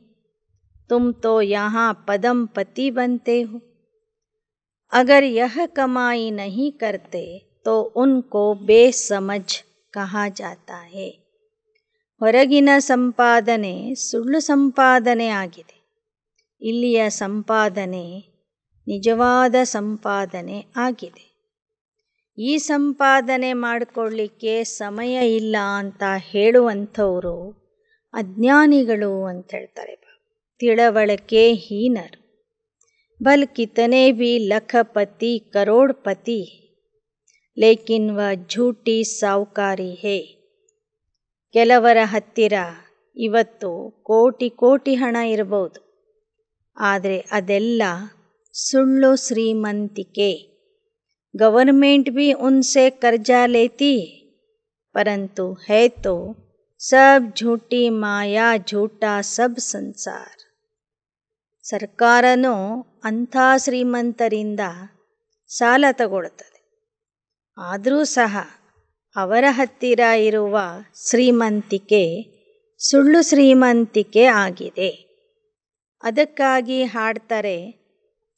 तुम तो यहाँ पदमपति बनते हो. अगर यह कमाई नहीं करते तो उनको बेसमझ कहा जाता है. ಹೊರಗಿನ ಸಂಪಾದನೆ ಸುಳ್ಳು ಸಂಪಾದನೆ ಆಗಿದೆ. ಇಲ್ಲಿಯ ಸಂಪಾದನೆ ನಿಜವಾದ ಸಂಪಾದನೆ ಆಗಿದೆ. ಈ ಸಂಪಾದನೆ ಮಾಡಿಕೊಳ್ಳಿಕ್ಕೆ ಸಮಯ ಇಲ್ಲ ಅಂತ ಹೇಳುವಂಥವರು ಅಜ್ಞಾನಿಗಳು ಅಂತ ಹೇಳ್ತಾರೆ. ತಿಳುವಳಿಕೆ ಹೀನರು. भल कितने भी लखपति करोड़पति लेकिन वह झूठी साವುಕಾರಿ है. ಕೆಲವರ ಹತ್ತಿರ ಇವತ್ತು ಕೋಟಿ ಹಣ ಇರಬಹುದು, ಆದರೆ ಅದೆಲ್ಲ ಸುಳ್ಳು ಶ್ರೀಮಂತಿಕೆ. ಗವರ್ಮೆಂಟ್ भी उनसे कर्जा लेती है, परंतु है तो सब झूठी माया, झूठा सब संसार. ಸರ್ಕಾರನೂ ಅಂಥ ಶ್ರೀಮಂತರಿಂದ ಸಾಲ ತಗೊಳ್ತದೆ, ಆದರೂ ಸಹ ಅವರ ಹತ್ತಿರ ಇರುವ ಶ್ರೀಮಂತಿಕೆ ಸುಳ್ಳು ಶ್ರೀಮಂತಿಕೆ ಆಗಿದೆ. ಅದಕ್ಕಾಗಿ ಹಾಡ್ತಾರೆ,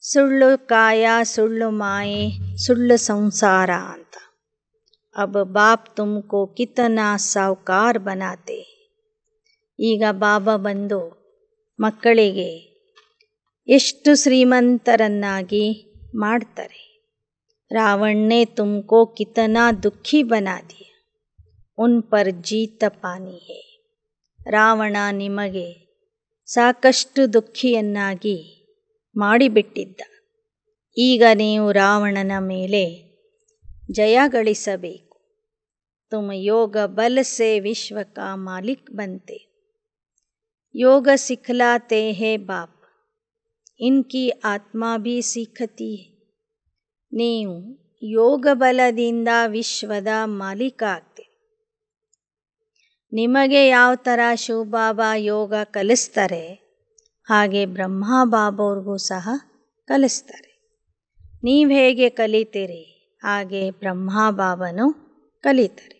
ಸುಳ್ಳು ಕಾಯ ಸುಳ್ಳು ಮಾಯೆ ಸುಳ್ಳು ಸಂಸಾರ ಅಂತ. ಅಬ್ ಬಾಪ್ ತುಮ್ಕೋ ಕಿತನಾ ಸಾವುಕಾರ ಬನಾತೆ. ಈಗ ಬಾಬಾ ಬಂದು ಮಕ್ಕಳಿಗೆ ಎಷ್ಟು ಶ್ರೀಮಂತರನ್ನಾಗಿ ಮಾಡ್ತಾರೆ. ರಾವಣನೇ ತುಮ್ಕೋ ಕಿತನಾ ದುಃಖಿ ಬನಾ ದಿಯಾ, ಉನ್ ಪರ್ ಜೀತ ಪಾನಿ ಹೇ. ರಾವಣ ನಿಮಗೆ ಸಾಕಷ್ಟು ದುಃಖಿಯನ್ನಾಗಿ ಮಾಡಿಬಿಟ್ಟಿದ್ದ. ಈಗ ನೀವು ರಾವಣನ ಮೇಲೆ ಜಯ ಗಳಿಸಬೇಕು. ತುಮ್ ಯೋಗ ಬಲ ಸೆ ವಿಶ್ವ ಕಾ ಮಾಲಿಕ್ ಬಂತೆ. ಯೋಗ ಸಿಖಲಾತೆ ಹೇ ಬಾಪ್, ಇನ್ಕಿ ಆತ್ಮ ಭೀ ಸಿಖತಿ ಹೇ. ನೀವು ಯೋಗ ಬಲದಿಂದ ವಿಶ್ವದ ಮಾಲೀಕ ಆಗ್ತೀರಿ. ನಿಮಗೆ ಯಾವ ಥರ ಶಿವಬಾಬಾ ಯೋಗ ಕಲಿಸ್ತಾರೆ ಹಾಗೆ ಬ್ರಹ್ಮ ಬಾಬಾವ್ರಿಗೂ ಸಹ ಕಲಿಸ್ತಾರೆ. ನೀವು ಹೇಗೆ ಕಲಿತೀರಿ ಹಾಗೆ ಬ್ರಹ್ಮ ಬಾಬಾನು ಕಲಿತಾರೆ.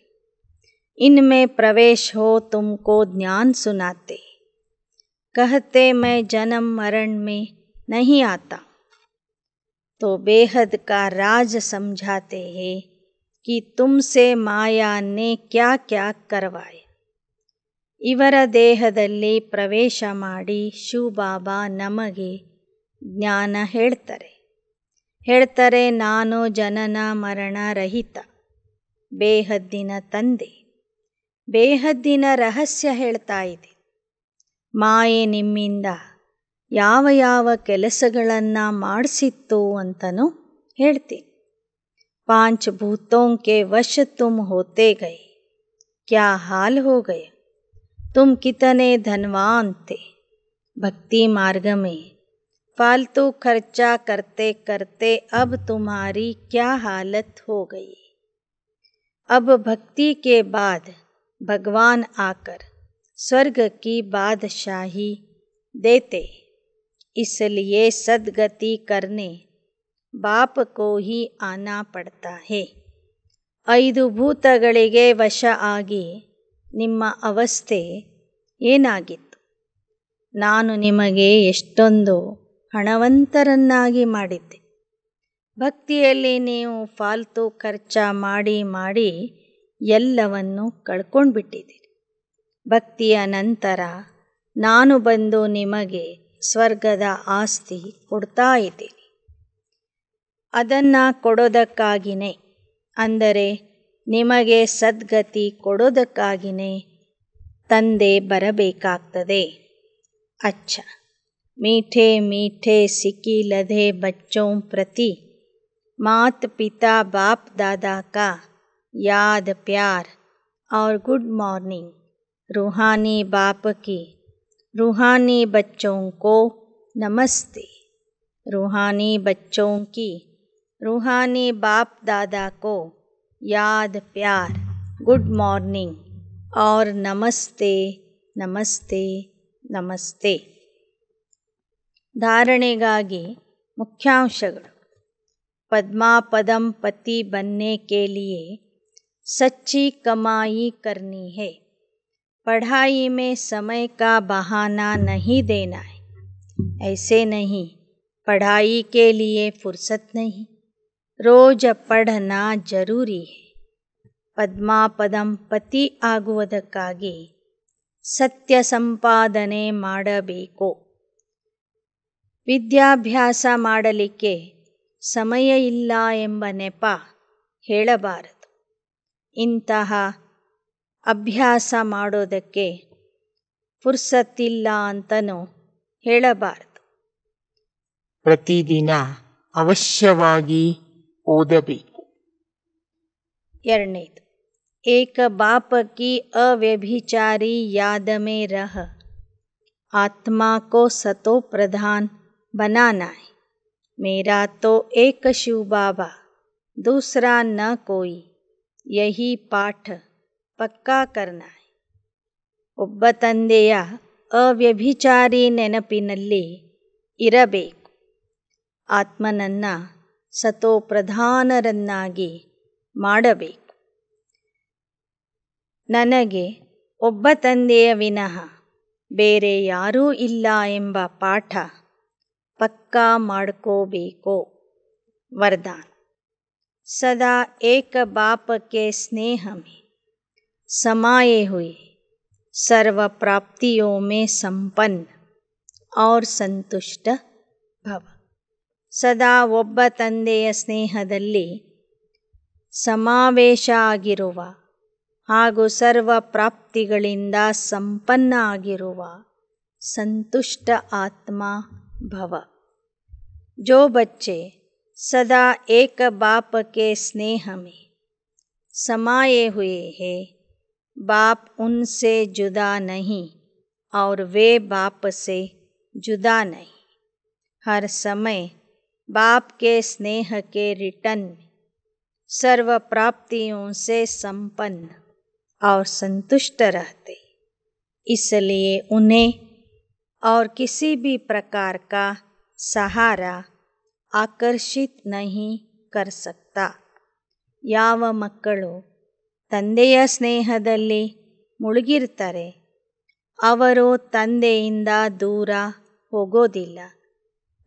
इनमें प्रवेश हो तुमको ज्ञान सुनाते, कहते मैं जन्म मरण में नहीं आता, तो बेहद का राज समझाते हैं कि तुमसे माया ने क्या क्या करवाए. ಇವರ ದೇಹದಲ್ಲಿ ಪ್ರವೇಶ ಮಾಡಿ ಶಿವಬಾಬಾ ನಮಗೆ ಜ್ಞಾನ ಹೇಳ್ತಾರೆ ನಾನು ಜನನ ಮರಣ ರಹಿತ ಬೇಹದ್ದಿನ ತಂದೆ. ಬೇಹದ್ದಿನ ರಹಸ್ಯ ಹೇಳ್ತಾ ಇದೆ. ಮಾಯೆ ನಿಮ್ಮಿಂದ ಯಾವ ಯಾವ ಕೆಲಸಗಳನ್ನು ಮಾಡಿಸಿತ್ತು ಅಂತನೂ ಹೇಳ್ತೀನಿ. 5 भूतों के वश तुम होते गए, क्या हाल हो गया, तुम कितने धनवान थे. भक्ति मार्ग में फालतू खर्चा करते करते अब तुम्हारी क्या हालत हो गई. अब भक्ति के बाद भगवान आकर स्वर्ग की बादशाही देते, इसलिए सद्गति करने बाप को ही आना पड़ता है. 5 ಭೂತಗಳಿಗೆ ವಶ ಆಗಿ ನಿಮ್ಮ ಅವಸ್ಥೆ ಏನಾಗಿತ್ತು. ನಾನು ನಿಮಗೆ ಎಷ್ಟೊಂದು ಹಣವಂತರನ್ನಾಗಿ ಮಾಡಿದ್ದೆ. ಭಕ್ತಿಯಲ್ಲಿ ನೀವು ಫಾಲ್ತು ಖರ್ಚ ಮಾಡಿ ಎಲ್ಲವನ್ನು ಕಳ್ಕೊಂಡ್ಬಿಟ್ಟಿದ್ದೀರಿ. ಭಕ್ತಿಯ ನಂತರ ನಾನು ಬಂದು ನಿಮಗೆ ಸ್ವರ್ಗದ ಆಸ್ತಿ ಕೊಡ್ತಾ ಇದ್ದೀನಿ. ಅದನ್ನು ಕೊಡೋದಕ್ಕಾಗಿಯೇ, ಅಂದರೆ ನಿಮಗೆ ಸದ್ಗತಿ ಕೊಡೋದಕ್ಕಾಗಿಯೇ ತಂದೆ ಬರಬೇಕಾಗ್ತದೆ. अच्छा, मीठे मीठे सिकी लधे बच्चों प्रति मात पिता बाप दादा का याद प्यार और गुड मॉर्निंग. रूहानी बाप की रूहानी बच्चों को नमस्ते. रूहानी बच्चों की रूहानी बाप दादा को याद प्यार गुड मॉर्निंग और नमस्ते नमस्ते ನಮಸ್ತೆ. ಧಾರಣೆಗಾಗಿ ಮುಖ್ಯಾಂಶಗಳು. पद्मापदम पति बनने के लिए सच्ची कमाई करनी है. पढ़ाई में समय का बहाना नहीं देना है. ऐसे नहीं, पढ़ाई के लिए फुर्सत नहीं, रोज पढ़ना जरूरी है. पद्मापदम पति ಆಗುವುದಕ್ಕಾಗಿ ಸತ್ಯ ಸಂಪಾದನೆ ಮಾಡಬೇಕು. ವಿದ್ಯಾಭ್ಯಾಸ ಮಾಡಲಿಕ್ಕೆ ಸಮಯ ಇಲ್ಲ ಎಂಬ ನೆಪ ಹೇಳಬಾರದು. ಇಂತಹ ಅಭ್ಯಾಸ ಮಾಡೋದಕ್ಕೆ ಫುರ್ಸತ್ತಿಲ್ಲ ಅಂತನೂ ಹೇಳಬಾರದು. ಪ್ರತಿದಿನ ಅವಶ್ಯವಾಗಿ ಓದಬೇಕು. 2ನೇದು, एक बाप की अव्यभिचारी याद में रह आत्मा को सतो प्रधान बनाना है. मेरा तो एक शिव बाबा, दूसरा न कोई, यही पाठ पक्का करना है. ಒಬ್ಬ ತಂದೆಯ ಅವ್ಯಭಿಚಾರಿ ನೆನಪಿನಲ್ಲಿ ಇರಬೇಕು. ಆತ್ಮನನ್ನು ಸತೋಪ್ರಧಾನರನ್ನಾಗಿ ಮಾಡಬೇಕು. ನನಗೆ ಒಬ್ಬ ತಂದೆಯ ವಿನಃ ಬೇರೆ ಯಾರೂ ಇಲ್ಲ ಎಂಬ ಪಾಠ ಪಕ್ಕಾ ಮಾಡ್ಕೋಬೇಕು. वरदान, सदा एक बाप के स्नेह में समाये हुए सर्व प्राप्तियों में संपन्न और संतुष्ट भव. ಸದಾ ಒಬ್ಬ ತಂದೆಯ ಸ್ನೇಹದಲ್ಲಿ ಸಮಾವೇಶ ಆಗಿರುವ ಹಾಗೂ ಸರ್ವ ಪ್ರಾಪ್ತಿಗಳಿಂದ ಸಂಪನ್ನ ಆಗಿರುವ ಸಂತುಷ್ಟ ಆತ್ಮ ಭವ. जो बच्चे सदा एक बाप के स्नेह में समाये हुए हैं, बाप उनसे जुदा नहीं और वे बाप से जुदा नहीं. हर समय बाप के स्नेह के रिटर्न में सर्व प्राप्तियों से संपन्न और संतुष्ट रहते, इसलिए उन्हें और किसी भी प्रकार का सहारा ಆಕರ್ಷಿತ್ ನಹಿ ಕರ್ ಸಕ್ತಾ. ಯಾವ ಮಕ್ಕಳು ತಂದೆಯ ಸ್ನೇಹದಲ್ಲಿ ಮುಳುಗಿರ್ತಾರೆ ಅವರು ತಂದೆಯಿಂದ ದೂರ ಹೋಗೋದಿಲ್ಲ,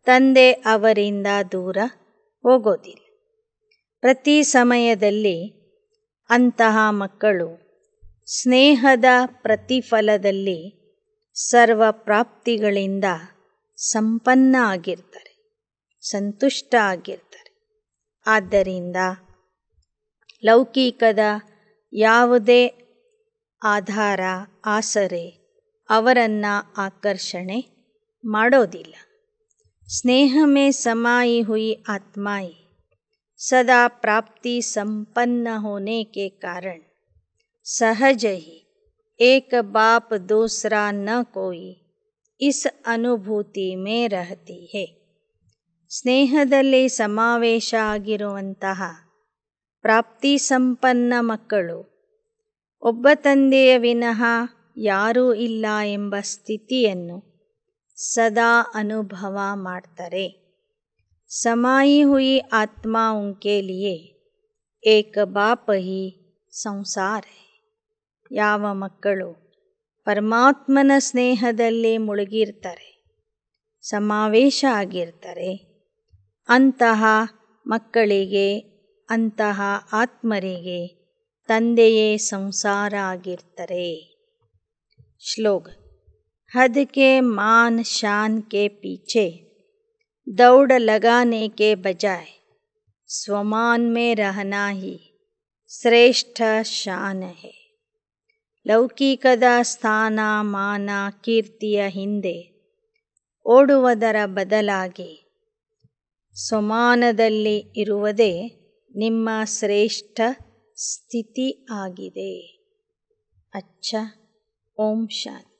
ತಂದೆ ಅವರಿಂದ ದೂರ ಹೋಗೋದಿಲ್ಲ. ಪ್ರತಿ ಸಮಯದಲ್ಲಿ ಅಂತಹ ಮಕ್ಕಳು ಸ್ನೇಹದ ಪ್ರತಿಫಲದಲ್ಲಿ ಸರ್ವ ಪ್ರಾಪ್ತಿಗಳಿಂದ ಸಂಪನ್ನ ಆಗಿರ್ತಾರೆ, ಸಂತುಷ್ಟ ಆಗಿರ್ತಾರೆ. ಆದ್ದರಿಂದ ಲೌಕಿಕದ ಯಾವುದೇ ಆಧಾರ, ಆಸರೆ ಅವರನ್ನು ಆಕರ್ಷಣೆ ಮಾಡೋದಿಲ್ಲ. स्नेह में समाई हुई आत्माएं सदा प्राप्ति संपन्न होने के कारण सहज ही एक बाप दूसरा न कोई इस अनुभूति में रहती है. ಸ್ನೇಹದಲ್ಲಿ ಸಮಾವೇಶ ಆಗಿರುವಂತಹ ಪ್ರಾಪ್ತಿ ಸಂಪನ್ನ ಮಕ್ಕಳು ಒಬ್ಬ ತಂದೆಯ ವಿನಃ ಯಾರೂ ಇಲ್ಲ ಎಂಬ ಸ್ಥಿತಿಯನ್ನು सदा अनुभव ಮಾಡ್ತಾರೆ. समाई हुई आत्माओं के लिए एक बाप ही संसार है. ಯಾವ ಮಕ್ಕಳು ಪರಮಾತ್ಮನ ಸ್ನೇಹದಲ್ಲಿ ಮುಳುಗಿರ್ತಾರೆ, ಸಮಾವೇಶ ಆಗಿರ್ತಾರೆ, ಅಂತಹ ಮಕ್ಕಳಿಗೆ, ಅಂತಹ ಆತ್ಮರಿಗೆ ತಂದೆಯೇ ಸಂಸಾರ ಆಗಿರ್ತಾರೆ. ಶ್ಲೋಕ हद के मान शान के पीछे दौड़ लगाने के बजाय स्वमान में रहना ही श्रेष्ठ शान है. ಲೌಕಿಕದ ಸ್ಥಾನ, ಮಾನ, ಕೀರ್ತಿಯ ಹಿಂದೆ ಓಡುವುದರ ಬದಲಾಗಿ ಸ್ವಮಾನದಲ್ಲಿ ಇರುವುದೇ ನಿಮ್ಮ ಶ್ರೇಷ್ಠ ಸ್ಥಿತಿ ಆಗಿದೆ. ಅಚ್ಚಾ, ಓಂ ಶಾಂತಿ.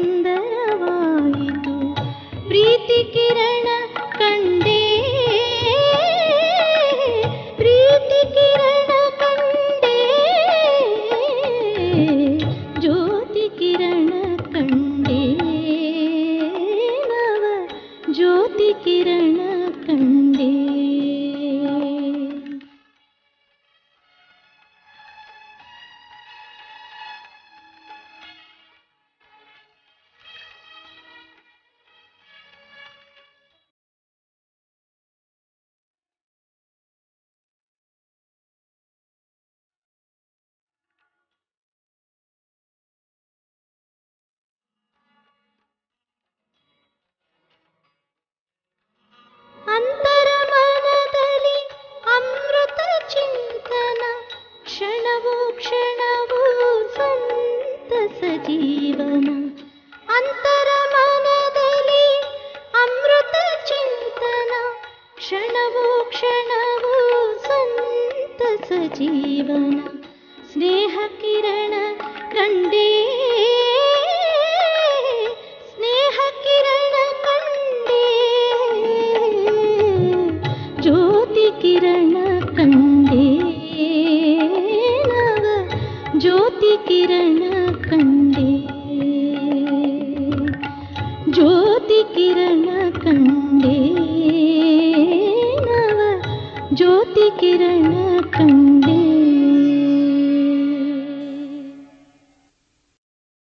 ಸುಂದರವಾಯಿತು ಪ್ರೀತಿ ಕಿರಣ ಕಂಡೆ ಪ್ರೀತಿ ಕಿರಣ ಕಂಡೆ ಜ್ಯೋತಿ ಕಿರಣ ಕಂಡೆ ನವ ಜ್ಯೋತಿ ಕಿರಣ ಕಂಡೆ ಅಂತರಮನದಲ್ಲಿ ಅಮೃತ ಚಿಂತನ ಕ್ಷಣವೂ ಕ್ಷಣವೂ ಸಂತಸ ಜೀವನ ಅಂತರಮನದಲ್ಲಿ ಅಮೃತ ಚಿಂತನ ಕ್ಷಣವೂ ಕ್ಷಣವೂ ಸಂತಸ ಜೀವನ ಸ್ನೇಹ ಕಿರಣ ಕಂಡ